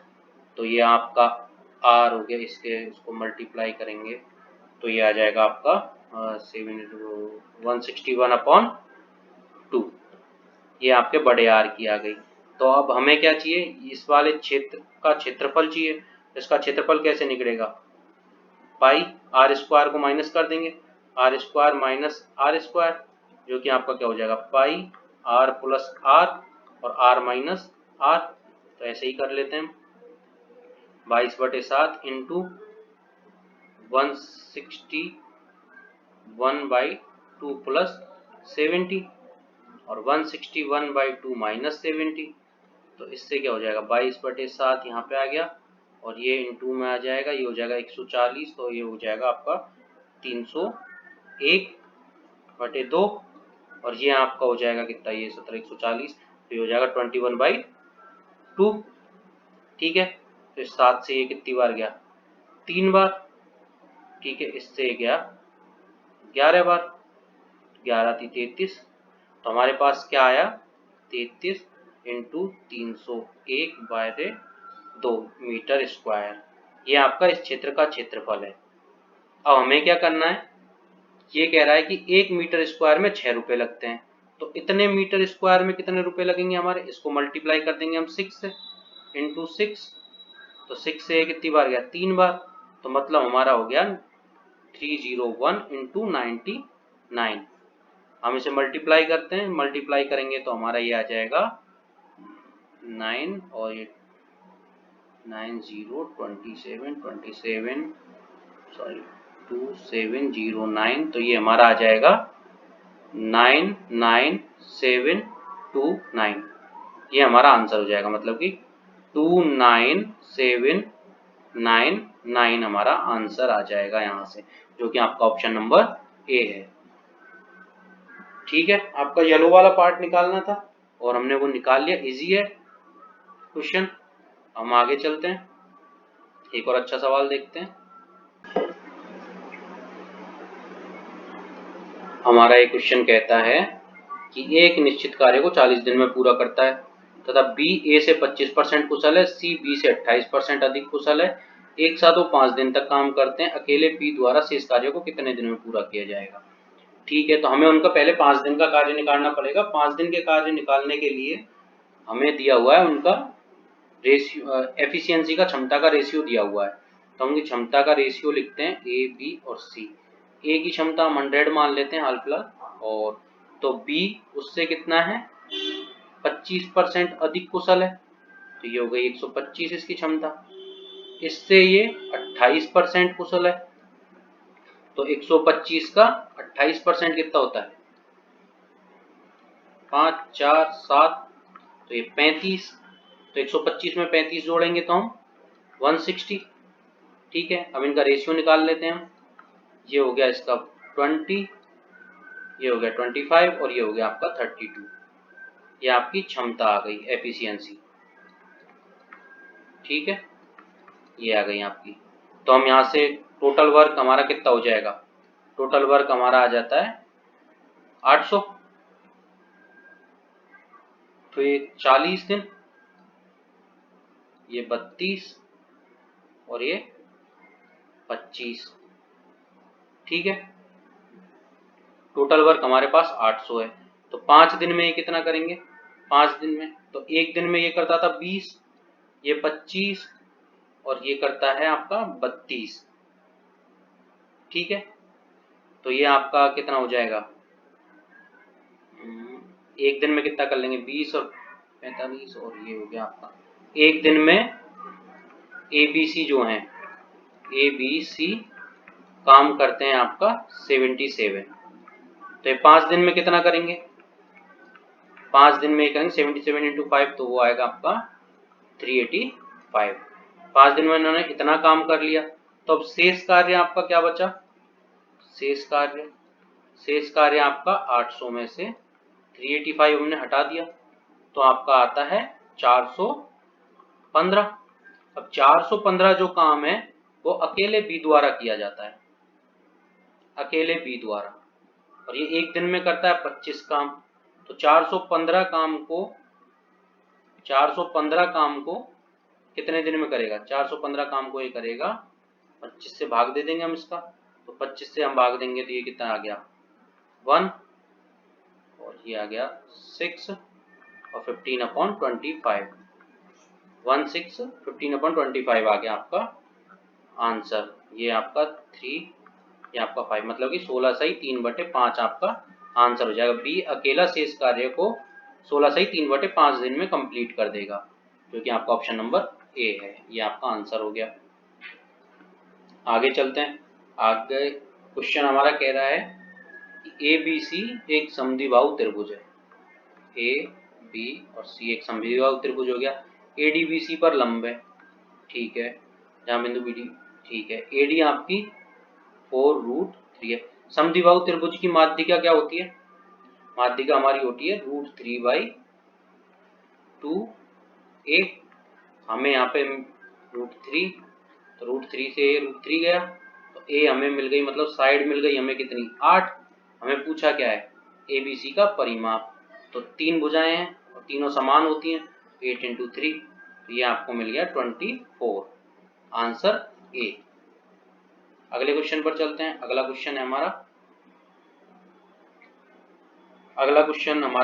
S1: तो ये आपका r हो गया, इसको मल्टीप्लाई करेंगे तो ये आ जाएगा आपका 161/2, ये आपके बड़े r की आ गई। तो अब हमें क्या चाहिए, इस वाले क्षेत्र का क्षेत्रफल चाहिए। इसका क्षेत्रफल कैसे निकलेगा, पाई r² को माइनस कर देंगे, r² माइनस r², जो कि आपका क्या हो जाएगा, पाई r प्लस r और r माइनस r। तो ऐसे ही कर लेते हैं, 22/7 इंटू 161/2 प्लस 70 और 161/2 माइनस 70, तो इससे क्या हो जाएगा, 22/7 यहाँ पे आ गया, और ये इंटू में आ जाएगा, ये हो जाएगा 140, तो ये हो जाएगा आपका 301/2, और ये आपका हो जाएगा कितना, ये 17 140, तो ये हो जाएगा 21/2, ठीक है। तो इस 7 से ये कितनी बार गया, 3 बार, ठीक है। इससे गया 11 बार, 11 × 33, तो हमारे पास क्या आया, 33 इंटू 301/2 मीटर स्क्वायर, ये आपका इस क्षेत्र का क्षेत्रफल है। अब हमें क्या करना है, ये कह रहा है कि 1 मीटर स्क्वायर में 6 रुपए लगते हैं, तो इतने मीटर स्क्वायर में कितने रुपए लगेंगे हमारे, इसको मल्टीप्लाई कर देंगे हम 6 से, इंटू 6, तो 6 से कितनी बार गया, 3 बार, तो मतलब हमारा हो गया 301 इंटू 99। हम इसे मल्टीप्लाई करते हैं, मल्टीप्लाई करेंगे तो हमारा ये आ जाएगा 9 और ये 27 सॉरी 2709, तो ये हमारा आ जाएगा 99729। ये हमारा आंसर हो जाएगा, मतलब कि 29799 हमारा आंसर आ जाएगा यहाँ से, जो कि आपका ऑप्शन नंबर ए है। ठीक है, आपका येलो वाला पार्ट निकालना था और हमने वो निकाल लिया। इजी है क्वेश्चन। हम आगे चलते हैं, एक और अच्छा सवाल देखते हैं। हमारा एक क्वेश्चन कहता है कि एक निश्चित कार्य को 40 दिन में पूरा करता है तथा बी ए से 25% कुशल है, सी बी से 28% अधिक कुशल है। एक साथ वो 5 दिन तक काम करते हैं। अकेले बी द्वारा शेष कार्य को कितने दिन में पूरा किया जाएगा? ठीक है, तो हमें उनका पहले 5 दिन का कार्य निकालना पड़ेगा। 5 दिन के कार्य निकालने के लिए हमें दिया हुआ है उनका रेशियो, एफिशिएंसी का, क्षमता का रेशियो दिया हुआ है। तो हम क्षमता का रेशियो लिखते हैं ए बी और सी। ए की क्षमता हम 100 मान लेते हैं हाल फिलहाल, और तो बी उससे कितना है 25% अधिक कुशल है, तो ये हो गई 125 इसकी क्षमता। इससे ये 28% कुशल है, तो 125 का 28% कितना होता है? 5 4 7, तो ये 35। तो 125 में 35 जोड़ेंगे तो हम 160। ठीक है, अब इनका रेशियो निकाल लेते हैं हम। ये हो गया इसका 20, ये हो गया 25 और ये हो गया आपका 32। ये आपकी क्षमता आ गई, एफिशिएंसी। ठीक है, ये आ गई आपकी। तो हम यहाँ से टोटल वर्क हमारा कितना हो जाएगा? टोटल वर्क हमारा आ जाता है 800। तो ये 40 दिन, ये 32 और ये 25। ठीक है, टोटल वर्क हमारे पास 800 है। तो 5 दिन में ये कितना करेंगे? 5 दिन में तो एक दिन में ये करता था 20, ये 25 और ये करता है आपका 32। ठीक है, तो ये आपका कितना हो जाएगा? एक दिन में कितना कर लेंगे? 20 और 45, और ये हो गया आपका एक दिन में ए बी सी जो है, ए बी सी काम करते हैं आपका 77। तो ये 5 दिन में कितना करेंगे? 5 दिन में करेंगे 77 इंटू 5, तो वो आएगा आपका 385। 5 दिन में इन्होंने इतना काम कर लिया, तो अब शेष कार्य आपका क्या बचा? शेष कार्य आपका 800 में से 385 हमने हटा दिया, तो आपका आता है 415। अब 415 जो काम है वो अकेले बी द्वारा किया जाता है, अकेले बी द्वारा, और ये एक दिन में करता है 25 काम। तो 415 काम को कितने दिन में करेगा? 415 काम को ये करेगा 25 से भाग दे देंगे हम इसका, तो 25 से हम भाग देंगे तो ये कितना आ गया 1, और ये आ गया 6 और 15/25, 16 15/25 आ गया आपका आंसर। ये आपका 3, ये आपका 5, मतलब कि 16 सही 3/5 आपका आंसर हो जाएगा। बी अकेला शेष कार्य को 16 सही 3/5 दिन में कंप्लीट कर देगा, जो कि आपका ऑप्शन नंबर ए है। ये आपका आंसर हो गया। आगे चलते हैं। आगे क्वेश्चन हमारा कह रहा है कि ए बी सी एक समद्विबाहु त्रिभुज है। ए बी और सी एक समद्विबाहु त्रिभुज हो गया। ए डी बी सी पर लंब है। ठीक है, जहाँ बिंदु बी डी, ठीक है। ए डी आपकी 4√3 है। समद्विबाहु त्रिभुज की माध्यिका क्या होती है? माध्यिका हमारी होती है √3/2a। हमें यहाँ पे √3, तो √3 से √3 गया, तो a हमें मिल गई, मतलब साइड मिल गई हमें कितनी 8। हमें पूछा क्या है? ए बी सी का परिमाप। तो 3 भुजाएं हैं और तीनों समान होती हैं, 8 इंटू 3, तो ये आपको मिल गया 24। Answer A. अगले क्वेश्चन पर चलते हैं। अगला क्वेश्चन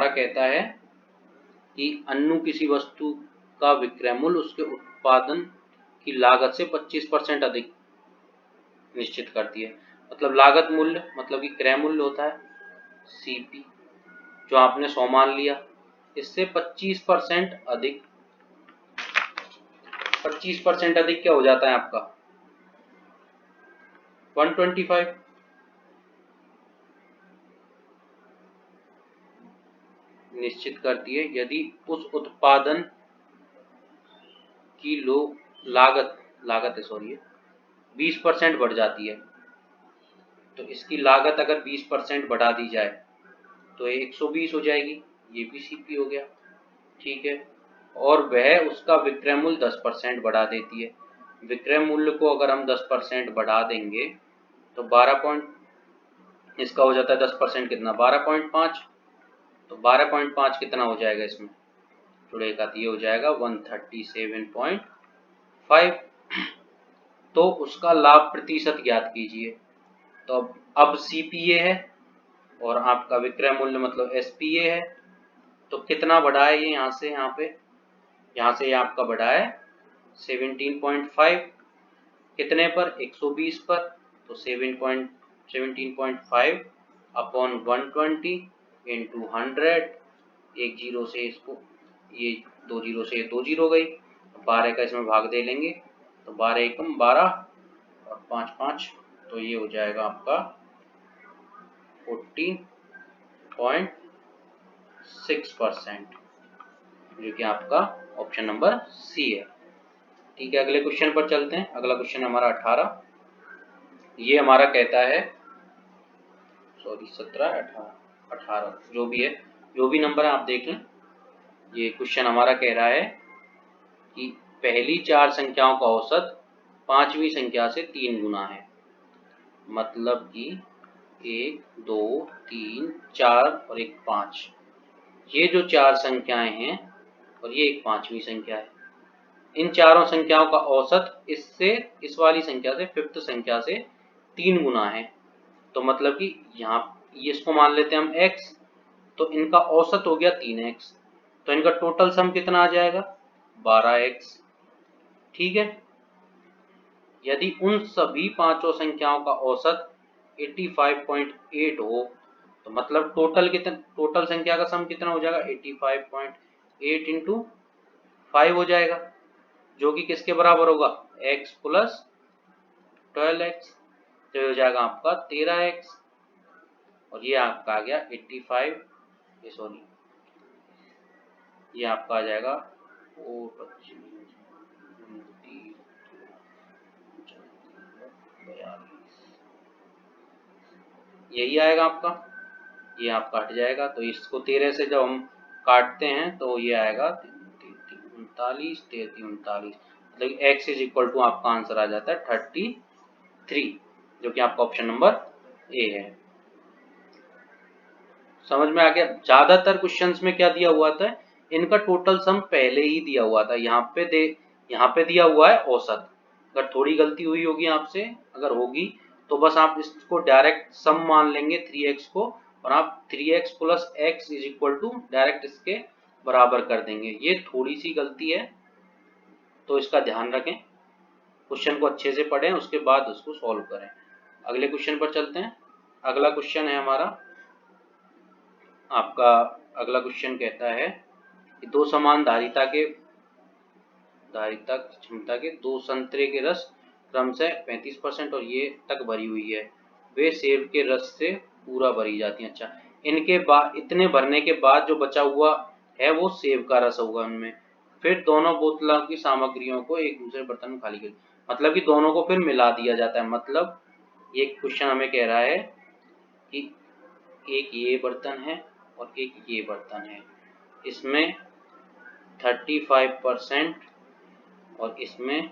S1: कहता है कि अन्नू किसी वस्तु का विक्रय मूल्य उसके उत्पादन की लागत से 25% अधिक निश्चित करती है। मतलब लागत मूल्य, मतलब कि क्रय मूल्य होता है सीपी, जो आपने 100 मान लिया, इससे 25% अधिक 25% अधिक क्या हो जाता है आपका 125। निश्चित करती है यदि उस उत्पादन की लागत है सॉरी 20% बढ़ जाती है, तो इसकी लागत अगर 20% बढ़ा दी जाए तो ये 120 हो जाएगी, ये भी सीपी हो गया। ठीक है, और वह उसका विक्रय मूल्य 10% बढ़ा देती है। विक्रय मूल्य को अगर हम 10% बढ़ा देंगे तो 12 इसका हो जाता है 10% कितना 12.5, तो 12.5 कितना हो जाएगा इसमें जुड़ेगा, ये हो जाएगा 137.5। तो उसका लाभ प्रतिशत ज्ञात कीजिए। तो अब सीपीए है और आपका विक्रय मूल्य मतलब एसपीए है, तो कितना बढ़ा है ये यहाँ से यहाँ से आपका बढ़ा है 17.5 कितने पर 120 पर, तो 17.5 अपॉन 120 इंटू 100, एक जीरो से इसको ये 2 जीरो से 2 जीरो गई, 12 का इसमें भाग दे लेंगे तो 12 एकम 12 और 5 5, तो ये हो जाएगा आपका 14.6%, जो कि आपका ऑप्शन नंबर सी है। ठीक है, अगले क्वेश्चन पर चलते हैं। अगला क्वेश्चन हमारा 18, ये हमारा कहता है सॉरी 17 18 जो भी है, जो भी नंबर है आप देख लें। ये क्वेश्चन हमारा कह रहा है कि पहली 4 संख्याओं का औसत 5वीं संख्या से 3 गुना है। मतलब कि 1 2 3 4 और एक 5, ये जो 4 संख्याएं हैं और ये एक 5वीं संख्या है, इन चारों संख्याओं का औसत इस वाली संख्या से 5th संख्या से 3 गुना है। तो मतलब कि यहाँ इसको मान लेते हैं हम x, तो इनका औसत हो गया 3x, तो इनका टोटल सम कितना आ जाएगा 12x। ठीक है, यदि उन सभी पांचों संख्याओं का औसत 85.8 हो तो मतलब टोटल संख्या का सम कितना हो जाएगा 85.8 इंटू 5 हो जाएगा, जो कि किसके बराबर होगा x प्लस 12x, तो हो जाएगा आपका 13x, और ये आपका आ गया 85 सॉरी ये आपका आ जाएगा 4 यही आएगा आपका, ये आपका हट जाएगा, तो इसको 13 से जब हम काटते हैं तो ये आएगा 39 39, मतलब x इज इक्वल टू आपका आंसर आ जाता है 33, जो कि आपका ऑप्शन नंबर ए है। समझ में आ गया। ज्यादातर क्वेश्चंस में क्या दिया हुआ था, इनका टोटल सम पहले ही दिया हुआ था, यहाँ पे दिया हुआ है औसत। अगर थोड़ी गलती हुई होगी आपसे, अगर होगी तो बस आप इसको डायरेक्ट सम मान लेंगे 3x को, और आप 3x plus x is equal to direct इसके बराबर कर देंगे। ये थोड़ी सी गलती है, तो इसका ध्यान रखें, क्वेश्चन को अच्छे से पढ़ें, उसके बाद उसको सॉल्व करें। अगले क्वेश्चन पर चलते हैं। अगला क्वेश्चन है हमारा आपका, अगला क्वेश्चन कहता है कि दो समान धारिता क्षमता के 2 संतरे के रस क्रमशः 35% और ये तक भरी हुई है, वे सेब के रस से पूरा भरी जाती हैं। अच्छा, इनके बाद इतने भरने के बाद जो बचा हुआ है वो सेब का रस होगा उनमें। फिर दोनों बोतलों की सामग्रियों को एक दूसरे बर्तन में खाली कर, मतलब कि दोनों को फिर मिला दिया जाता है। मतलब ये क्वेश्चन हमें कह रहा है कि एक ये बर्तन है और एक ये बर्तन है, इसमें 35% और इसमें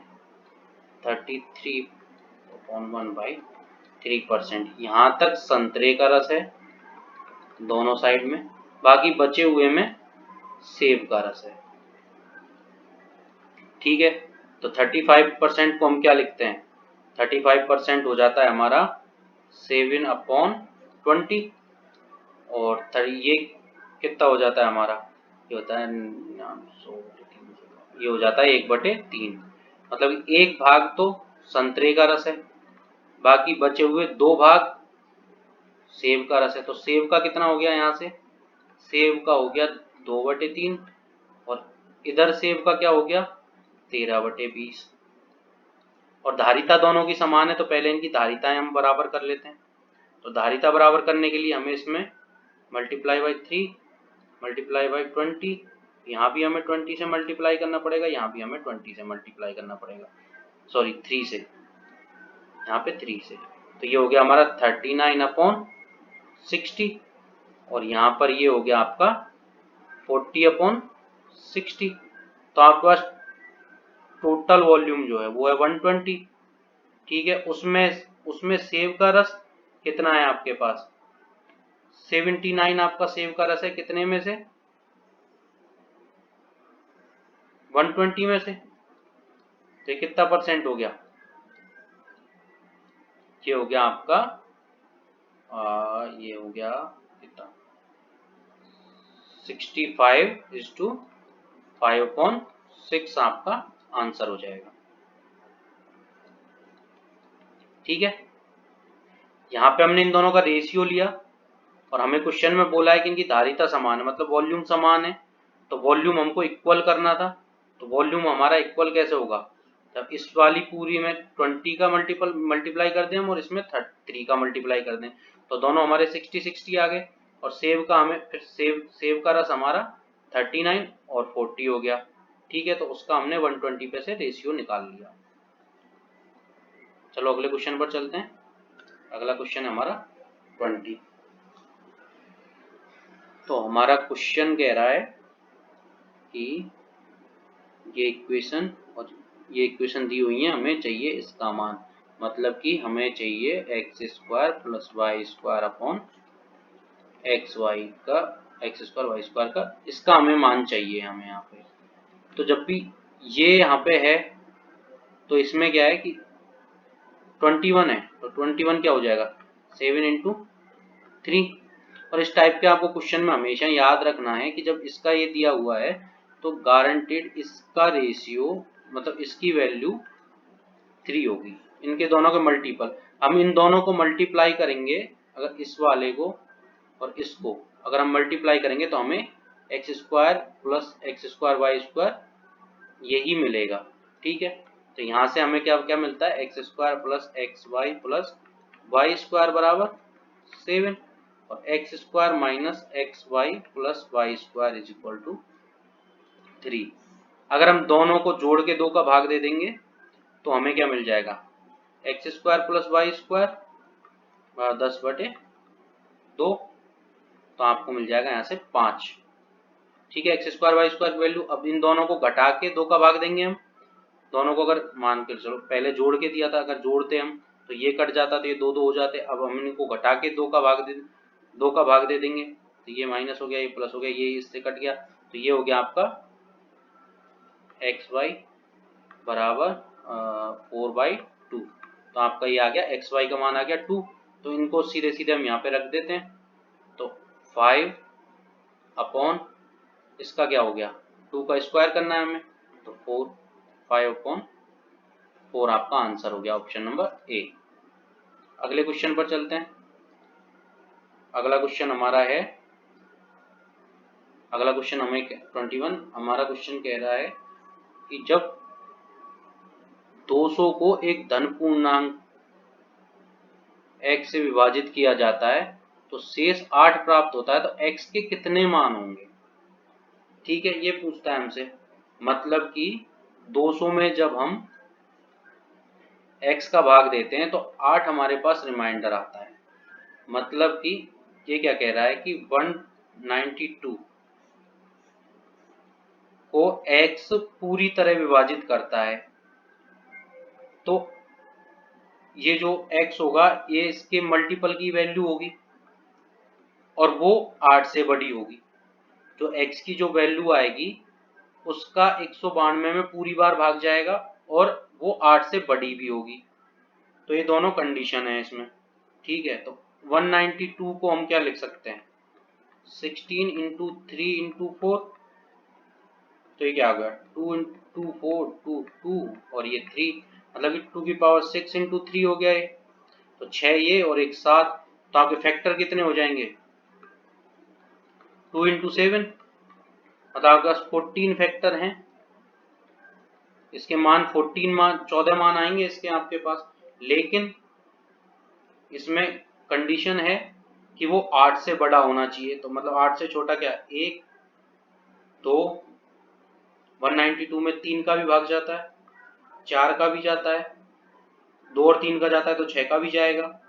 S1: 33/1/3%, यहाँ तक संतरे का रस है दोनों साइड में, बाकी बचे हुए में सेब का रस है। ठीक है, तो 35% को हम क्या लिखते हैं, 35% हो जाता है हमारा 7/20, और ये कितना हो जाता है हमारा, ये होता है 900, ये हो जाता है 1/3, मतलब एक भाग तो संतरे का रस है, बाकी बचे हुए 2 भाग सेब का रस है। तो सेब का कितना हो गया, यहाँ से सेब का हो गया 2/3, और इधर सेब का क्या हो गया 13/20। और धारिता दोनों की समान है तो पहले इनकी धारिताएं हम बराबर कर लेते हैं। तो धारिता बराबर करने के लिए हमें इसमें मल्टीप्लाई बाई 3 मल्टीप्लाई बाई 20, यहाँ भी हमें 20 से मल्टीप्लाई करना पड़ेगा, यहाँ भी हमें 20 से मल्टीप्लाई करना पड़ेगा, सॉरी 3 से, यहाँ पे 3 से। तो ये हो गया हमारा 39/60 और यहाँ पर ये हो गया आपका 40/60। तो आपके पास टोटल वॉल्यूम जो है वो है 120। ठीक है, उसमें सेव का रस कितना है आपके पास? 79 आपका सेव का रस है, कितने में से? 120 में से। तो कितना परसेंट हो गया? ये हो गया आपका ये हो गया कितना, 65:5/6 आपका आंसर हो जाएगा। ठीक है, यहाँ पे हमने इन दोनों का रेशियो लिया और हमें क्वेश्चन में बोला है कि इनकी धारिता समान है, मतलब वॉल्यूम समान है। तो वॉल्यूम हमको इक्वल करना था। तो वॉल्यूम हमारा इक्वल कैसे होगा? जब इस वाली पूरी में 20 का मल्टीप्लाई कर दें हम और इसमें 3 का मल्टीप्लाई कर दें, तो दोनों हमारे 60 आ गए। और सेव का हमें फिर सेव का रस हमारा 39 और 40 हो गया। ठीक है, तो उसका हमने 120 पे से रेशियो निकाल लिया। चलो अगले क्वेश्चन पर चलते हैं। अगला क्वेश्चन है हमारा 20। तो हमारा क्वेश्चन कह रहा है कि ये इक्वेशन और ये इक्वेशन दी हुई है, हमें चाहिए इसका मान, मतलब कि हमें चाहिए x² + y² अपॉन x² का इसका हमें मान चाहिए हमें यहाँ पे। तो जब भी ये यहाँ पे है तो इसमें क्या है कि 21 है, तो 21 क्या हो जाएगा? 7 × 3। और इस टाइप के आपको क्वेश्चन में हमेशा याद रखना है कि जब इसका ये दिया हुआ है तो गारंटेड इसका रेशियो, मतलब इसकी वैल्यू 3 होगी। इनके दोनों के मल्टीपल, हम इन दोनों को मल्टीप्लाई करेंगे, अगर इस वाले को और इसको अगर हम मल्टीप्लाई करेंगे तो हमें x² + x² y² यही मिलेगा। ठीक है, तो यहाँ से हमें क्या क्या मिलता है? x² + xy + y² बराबर 7 और x² - xy + y² = 3। अगर हम दोनों को जोड़ के 2 का भाग दे देंगे तो हमें क्या मिल जाएगा? x² + y² 10/2, तो आपको मिल जाएगा यहाँ से 5। ठीक है, x² y² की वैल्यू, अब इन दोनों को घटा के 2 का भाग देंगे हम। दोनों को अगर मान के चलो पहले जोड़ के दिया था, अगर जोड़ते हम तो ये कट जाता तो ये 2 हो जाते। अब हम इनको घटा के 2 का भाग दे देंगे तो ये माइनस हो गया, ये प्लस हो गया, ये इससे कट गया, तो ये हो गया आपका xy बराबर 4/2। तो आपका ये आ गया, xy का मान आ गया 2। तो इनको सीधे सीधे हम यहाँ पे रख देते हैं। तो 5 अपॉन इसका क्या हो गया? 2 का स्क्वायर करना है हमें, तो 5/4 आपका आंसर हो गया, ऑप्शन नंबर ए। अगले क्वेश्चन पर चलते हैं। अगला क्वेश्चन हमें 21, हमारा क्वेश्चन कह रहा है कि जब 200 को एक धन पूर्णांक x से विभाजित किया जाता है तो शेष 8 प्राप्त होता है, तो x के कितने मान होंगे? ठीक है, ये पूछता है हमसे। मतलब कि 200 में जब हम x का भाग देते हैं तो 8 हमारे पास रिमाइंडर आता है। मतलब कि ये क्या कह रहा है कि 192 को x पूरी तरह विभाजित करता है, तो ये जो x होगा ये इसके मल्टीपल की वैल्यू होगी और वो 8 से बड़ी होगी। तो x की जो वैल्यू आएगी उसका 192 में पूरी बार भाग जाएगा और वो 8 से बड़ी भी होगी। तो ये दोनों कंडीशन है इसमें। ठीक है, तो 192 को हम क्या लिख सकते हैं? 16 × 3 × 4, तो ये क्या आ गया? 2 × 2 4 2 और ये 3, मतलब कि 2 की पावर 6 × 3 हो गया ये। तो 6 ये और एक 7, तो आपके फैक्टर कितने हो जाएंगे? 2 × 7, मतलब आपके पास 14 फैक्टर हैं। इसके मान 14 मान आएंगे इसके आपके पास, लेकिन इसमें कंडीशन है कि वो 8 से बड़ा होना चाहिए। तो मतलब 8 से छोटा क्या, 1 2, 192 में 3 का भी भाग जाता है, 4 का भी जाता है, 2 और 3 का जाता है तो 6 का भी जाएगा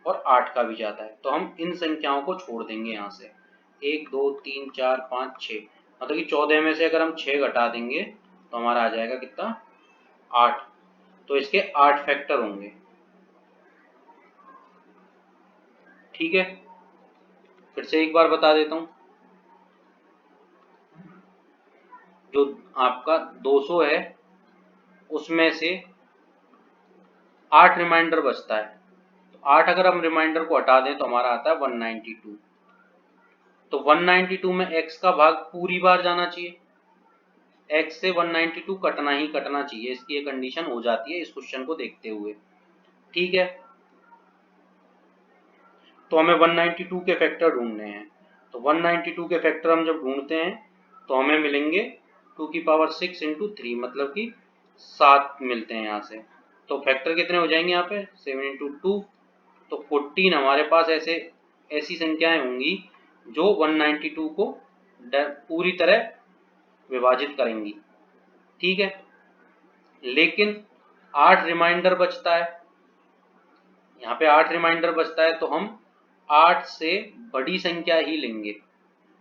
S1: और 8 का भी जाता है। तो हम इन संख्याओं को छोड़ देंगे यहाँ से, 1 2 3 4 5 6, मतलब कि 14 में से अगर हम 6 घटा देंगे तो हमारा आ जाएगा कितना, 8। तो इसके 8 फैक्टर होंगे। ठीक है, फिर से एक बार बता देता हूँ। जो आपका 200 है उसमें से 8 रिमाइंडर बचता है, तो 8 अगर हम रिमाइंडर को हटा दें तो हमारा आता है 192। तो 192 में x का भाग पूरी बार जाना चाहिए, x से 192 कटना ही कटना चाहिए, इसकी ये कंडीशन हो जाती है इस क्वेश्चन को देखते हुए। ठीक है, तो हमें 192 के फैक्टर ढूंढने हैं। तो 192 के फैक्टर हम जब ढूंढते हैं तो हमें मिलेंगे 2 की पावर 6 इंटू 3, मतलब कि 7 मिलते हैं यहाँ से। तो फैक्टर कितने हो जाएंगे यहाँ पे, 7 इंटू 2, तो 14 हमारे पास ऐसी संख्याएं होंगी जो 192 को पूरी तरह विभाजित करेंगी। ठीक है, लेकिन 8 रिमाइंडर बचता है, यहाँ पे 8 रिमाइंडर बचता है, तो हम 8 से बड़ी संख्या ही लेंगे,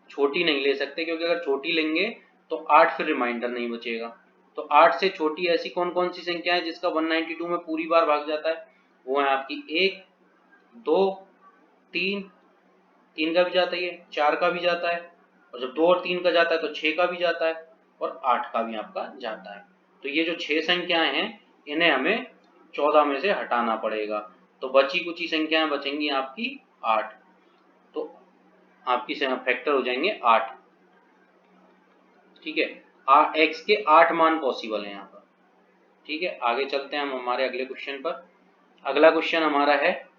S1: छोटी नहीं ले सकते, क्योंकि अगर छोटी लेंगे तो 8 फिर रिमाइंडर नहीं बचेगा। तो 8 से छोटी ऐसी कौन कौन सी संख्या है जिसका 192 में पूरी बार भाग जाता है, वो है आपकी 1 2 3, 3 का भी जाता है, 4 का भी जाता है, और जब 2 और 3 का जाता है तो 6 का भी जाता है और 8 का भी आपका जाता है। तो ये जो 6 संख्याएं हैं इन्हें हमें 14 में से हटाना पड़ेगा, तो बची कुची संख्याएं बचेंगी आपकी 8। तो आपकी फैक्टर हो जाएंगे 8। ठीक है, x के 8 मान पॉसिबल है यहाँ पर। ठीक है, आगे चलते हैं हम हमारे अगले क्वेश्चन पर। अगला क्वेश्चन हमारा है,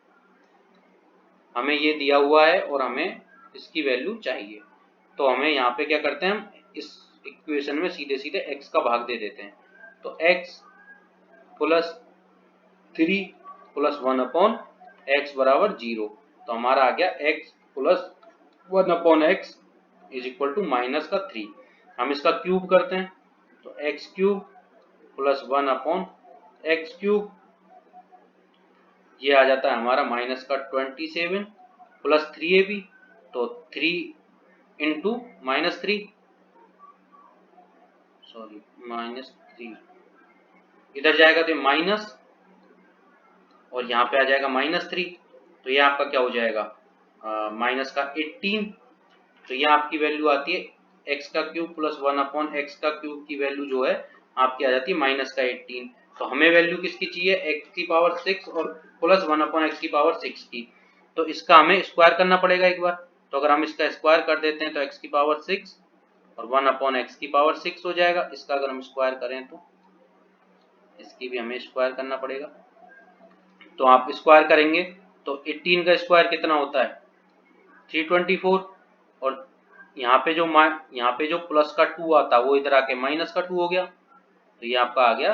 S1: हमें ये दिया हुआ है और हमें इसकी वैल्यू चाहिए। तो हमें यहाँ पे क्या करते हैं, हम इस इक्वेशन में सीधे सीधे x का भाग दे देते हैं। तो x plus 3 plus 1 upon X बराबर 0। तो हमारा आ गया x plus 1 upon X is equal to minus का 3। हम इसका क्यूब करते हैं, तो x cube plus 1 upon X cube, ये आ जाता है हमारा माइनस का 27 प्लस 3ab, तो 3 इंटू माइनस 3, सॉरी माइनस 3, इधर जाएगा तो माइनस और यहाँ पे आ जाएगा माइनस 3, तो ये आपका क्या हो जाएगा, माइनस का 18। तो ये आपकी वैल्यू आती है एक्स का क्यूब प्लस 1 अपॉन एक्स का क्यूब की वैल्यू जो है आपकी आ जाती है माइनस का 18। तो हमें वैल्यू किसकी चाहिए, एक्स की पावर 6 और प्लस 1 अपॉन एक्स की पावर 6 की। तो इसका हमें स्क्वायर करना पड़ेगा एक बार। तो अगर हम इसका स्क्वायर कर देते हैं तो एक्स की पावर 6 और 1 अपॉन एक्स की पावर 6 हो जाएगा। इसका अगर हम स्क्वायर करें तो इसकी भी हमें स्क्वायर करना पड़ेगा। तो आप स्क्वायर करेंगे तो 18 का स्क्वायर कितना होता है, 324, और यहाँ पे जो प्लस का 2 आता है वो इधर आके माइनस का 2 हो गया, तो ये आपका आ गया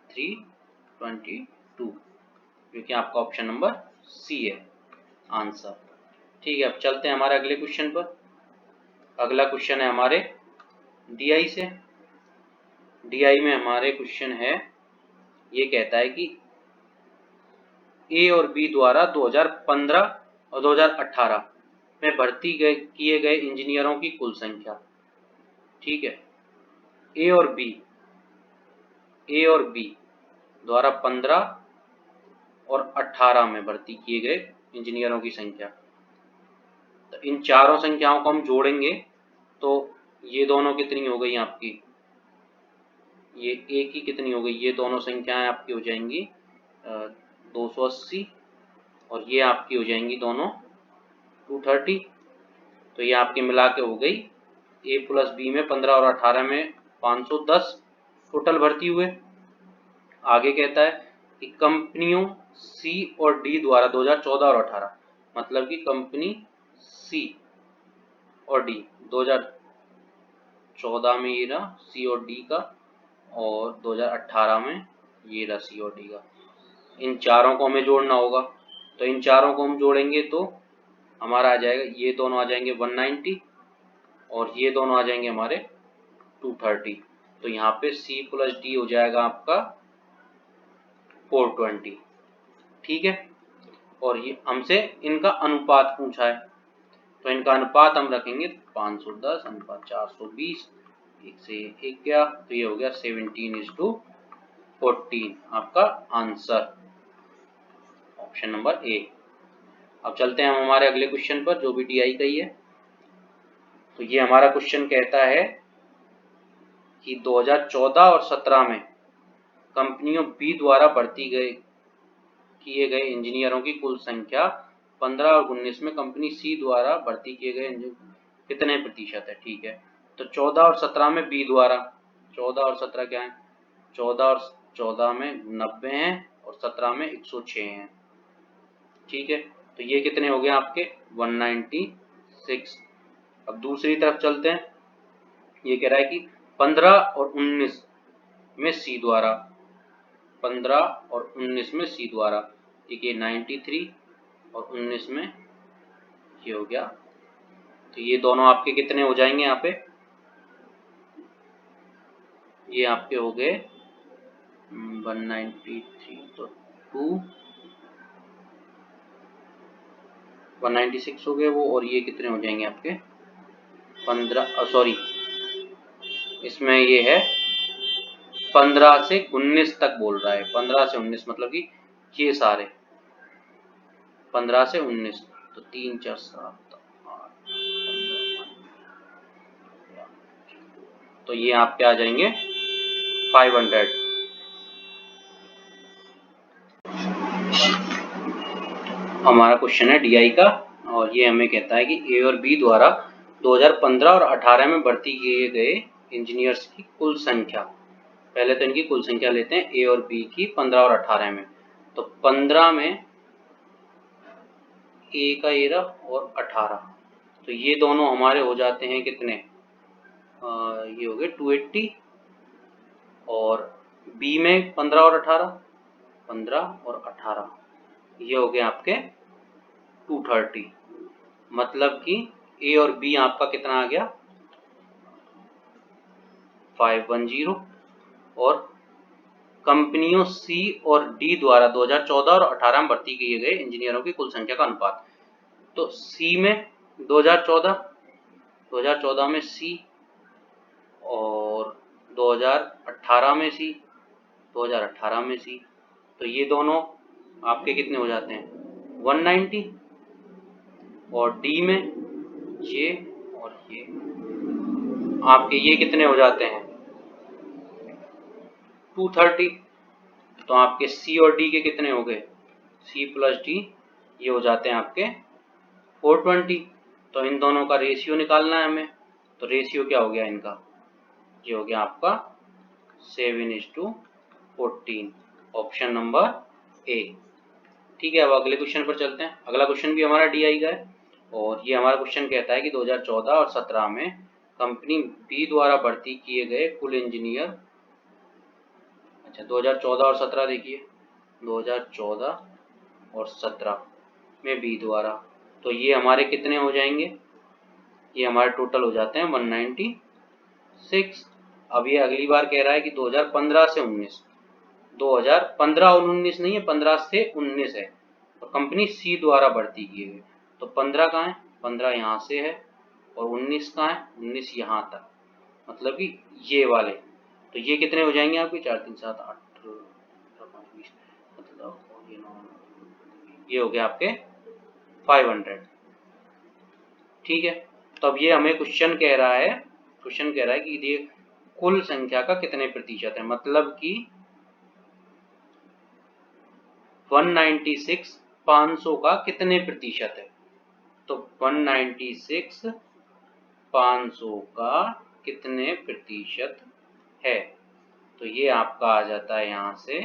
S1: 322, जो कि आपका ऑप्शन नंबर सी है आंसर। ठीक है, अब चलते हैं हमारे अगले क्वेश्चन पर। अगला क्वेश्चन है हमारे डीआई से। डीआई में हमारे क्वेश्चन है, ये कहता है कि ए और बी द्वारा 2015 और 2018 में भर्ती किए गए इंजीनियरों की कुल संख्या। ठीक है, ए और बी द्वारा 15 और 18 में भर्ती किए गए इंजीनियरों की संख्या। तो इन चारों संख्याओं को हम जोड़ेंगे तो ये दोनों कितनी हो गई आपकी, ये ए की कितनी हो गई, ये दोनों संख्याएं आपकी हो जाएंगी 280, और ये आपकी हो जाएंगी दोनों 230। तो ये आपकी मिला के हो गई ए प्लस बी में 15 और 18 में 510 टोटल भर्ती हुए। आगे कहता है कि कंपनियों सी और डी द्वारा 2014 और 18, मतलब कि कंपनी सी और डी 2014 में ये रहा सी और डी का, और 2018 में ये रहा सी और डी का। इन चारों को हमें जोड़ना होगा, तो इन चारों को हम जोड़ेंगे तो हमारा आ जाएगा, ये दोनों आ जाएंगे 190 और ये दोनों आ जाएंगे हमारे 230। तो यहाँ पे सी प्लस डी हो जाएगा आपका 420। ठीक है, और ये हमसे इनका अनुपात पूछा है, तो इनका अनुपात हम रखेंगे 510 अनुपात 420, एक से एक गया, तो ये हो गया 17:14 आपका आंसर ऑप्शन नंबर ए। अब चलते हैं हम हमारे अगले क्वेश्चन पर, जो भी DI का ही है। तो ये हमारा क्वेश्चन कहता है कि 2014 और 17 में कंपनियों बी द्वारा भर्ती किए गए इंजीनियरों की कुल संख्या 15 और 19 में कंपनी सी द्वारा भर्ती किए गए कितने प्रतिशत है। ठीक है, तो 14 और 17 में बी द्वारा, 14 और 17 क्या है, 14 में 90 हैं और 17 में 106 हैं। ठीक है, तो ये कितने हो गए आपके 196। अब दूसरी तरफ चलते हैं, ये कह रहा है कि 15 और 19 में सी द्वारा, 15 और 19 में सी द्वारा, एक ये 93 और 19 में ये हो गया, तो ये दोनों आपके कितने हो जाएंगे यहाँ पे, ये आपके हो गए 193 तो 196 हो गए वो, और ये कितने हो जाएंगे आपके 15, सॉरी इसमें ये है 15 से 19 तक बोल रहा है, 15 से 19 मतलब कि ये सारे 15 से 19, तो 3 4 7 8 तो ये आपके आ जाएंगे 500। हमारा क्वेश्चन है DI का, और ये हमें कहता है कि ए और बी द्वारा 2015 और 18 में भर्ती किए गए इंजीनियर्स की कुल संख्या, पहले तो इनकी कुल संख्या लेते हैं ए और बी की 15 और 18 में। तो 15 में ए का एरा और 18, तो ये दोनों हमारे हो जाते हैं कितने, ये हो गए 280, और बी में 15 और 18, 15 और 18 ये हो गए आपके 230, मतलब कि ए और बी आपका कितना आ गया 510, और कंपनियों सी और डी द्वारा 2014 और 18 में भर्ती किए गए इंजीनियरों की कुल संख्या का अनुपात। तो सी में 2014 में सी, और 2018 में सी, 2018 में सी, तो ये दोनों आपके कितने हो जाते हैं 190, और डी में ये और ये आपके ये कितने हो जाते हैं 230, तो आपके सी और डी के कितने हो गए, सी प्लस डी ये हो जाते हैं आपके 420। तो इन दोनों का रेशियो निकालना है हमें, तो रेशियो क्या हो गया इनका, ये हो गया आपका 7:14 ऑप्शन नंबर ए। ठीक है, अब अगले क्वेश्चन पर चलते हैं। अगला क्वेश्चन भी हमारा DI का है, और ये हमारा क्वेश्चन कहता है कि 2014 और 17 में कंपनी बी द्वारा भर्ती किए गए कुल इंजीनियर, अच्छा 2014 और 17 देखिए, 2014 और 17 में बी द्वारा, तो ये हमारे कितने हो जाएंगे, ये हमारे टोटल हो जाते हैं 196। अब ये अगली बार कह रहा है कि 2015 से 19, 2015 और 19 नहीं है, 15 से 19 है, और कंपनी सी द्वारा भर्ती किए गए, तो 15 कहाँ है, 15 यहाँ से है, और 19 कहाँ है, 19 यहाँ तक, मतलब कि ये वाले, तो ये कितने हो जाएंगे आपके 4 3 7 8 5 20, मतलब ये हो गया आपके 500। ठीक है, तो अब ये हमें क्वेश्चन कह रहा है कि ये कुल संख्या का कितने प्रतिशत है, मतलब कि 196 500 का कितने प्रतिशत है, तो 196 500 का कितने प्रतिशत है, तो ये आपका आ जाता है यहाँ से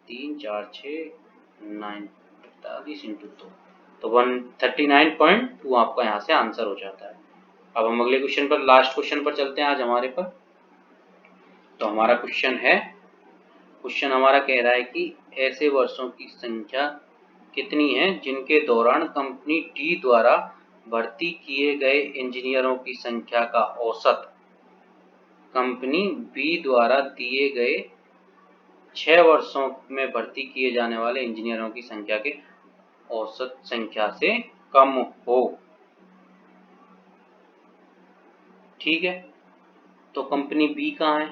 S1: 3 4 6 9 45 इंटू 2, तो 139.2 आपका यहाँ से आंसर हो जाता है। अब हम अगले क्वेश्चन पर, लास्ट क्वेश्चन पर चलते हैं आज हमारे पर। तो हमारा क्वेश्चन हमारा कह रहा है कि ऐसे वर्षों की संख्या कितनी है जिनके दौरान कंपनी डी द्वारा भर्ती किए गए इंजीनियरों की संख्या का औसत कंपनी बी द्वारा दिए गए 6 वर्षों में भर्ती किए जाने वाले इंजीनियरों की संख्या के औसत संख्या से कम हो। ठीक है, तो कंपनी बी कहाँ है?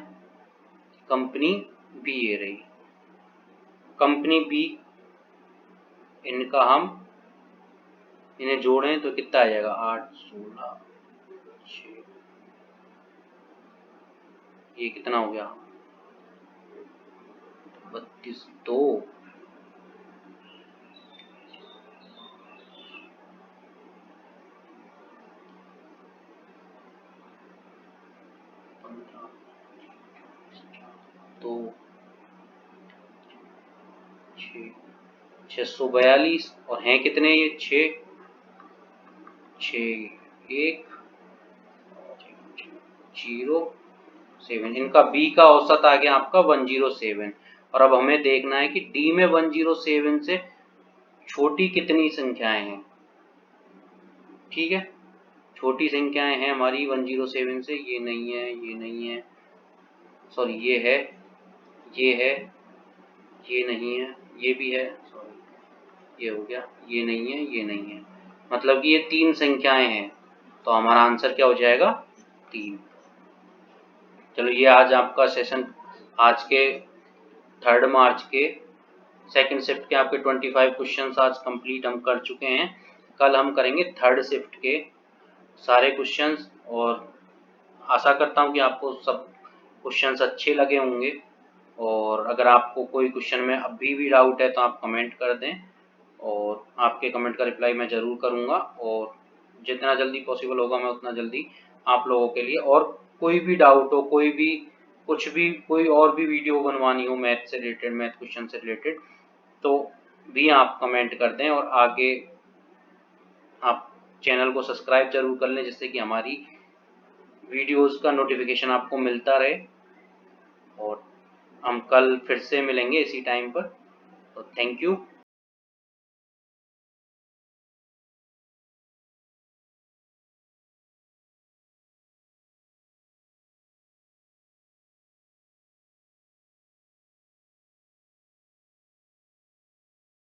S1: कंपनी बी ये रही कंपनी बी। इन्हें जोड़ें तो कितना आ जाएगा? 8 16 6, ये कितना हो गया? 32 2 2 642 और हैं कितने ये? 6 1 0 7। इनका बी का औसत आ गया आपका 107। और अब हमें देखना है कि डी में 107 से छोटी कितनी संख्याएं हैं। ठीक है, छोटी संख्याएं हैं हमारी 107 से। ये नहीं है, ये नहीं है, सॉरी ये है, ये है, ये नहीं है, ये भी है, सॉरी ये हो गया, ये नहीं है, ये नहीं है, मतलब कि ये 3 संख्याएं हैं। तो हमारा आंसर क्या हो जाएगा? 3। चलो, ये आज आपका सेशन, आज के 3 मार्च के सेकंड शिफ्ट के आपके 25 क्वेश्चंस आज कंप्लीट हम कर चुके हैं। कल हम करेंगे थर्ड शिफ्ट के सारे क्वेश्चंस, और आशा करता हूँ कि आपको सब क्वेश्चंस अच्छे लगे होंगे। और अगर आपको कोई क्वेश्चन में अभी भी डाउट है तो आप कमेंट कर दें, और आपके कमेंट का रिप्लाई मैं ज़रूर करूँगा, और जितना जल्दी पॉसिबल होगा मैं उतना जल्दी आप लोगों के लिए, और कोई भी डाउट हो, कोई भी कुछ भी, कोई और भी वीडियो बनवानी हो मैथ से रिलेटेड, मैथ क्वेश्चन से रिलेटेड, तो भी आप कमेंट कर दें। और आगे आप चैनल को सब्सक्राइब जरूर कर लें, जिससे कि हमारी वीडियोस का नोटिफिकेशन आपको मिलता रहे। और हम कल फिर से मिलेंगे इसी टाइम पर। तो थैंक यू।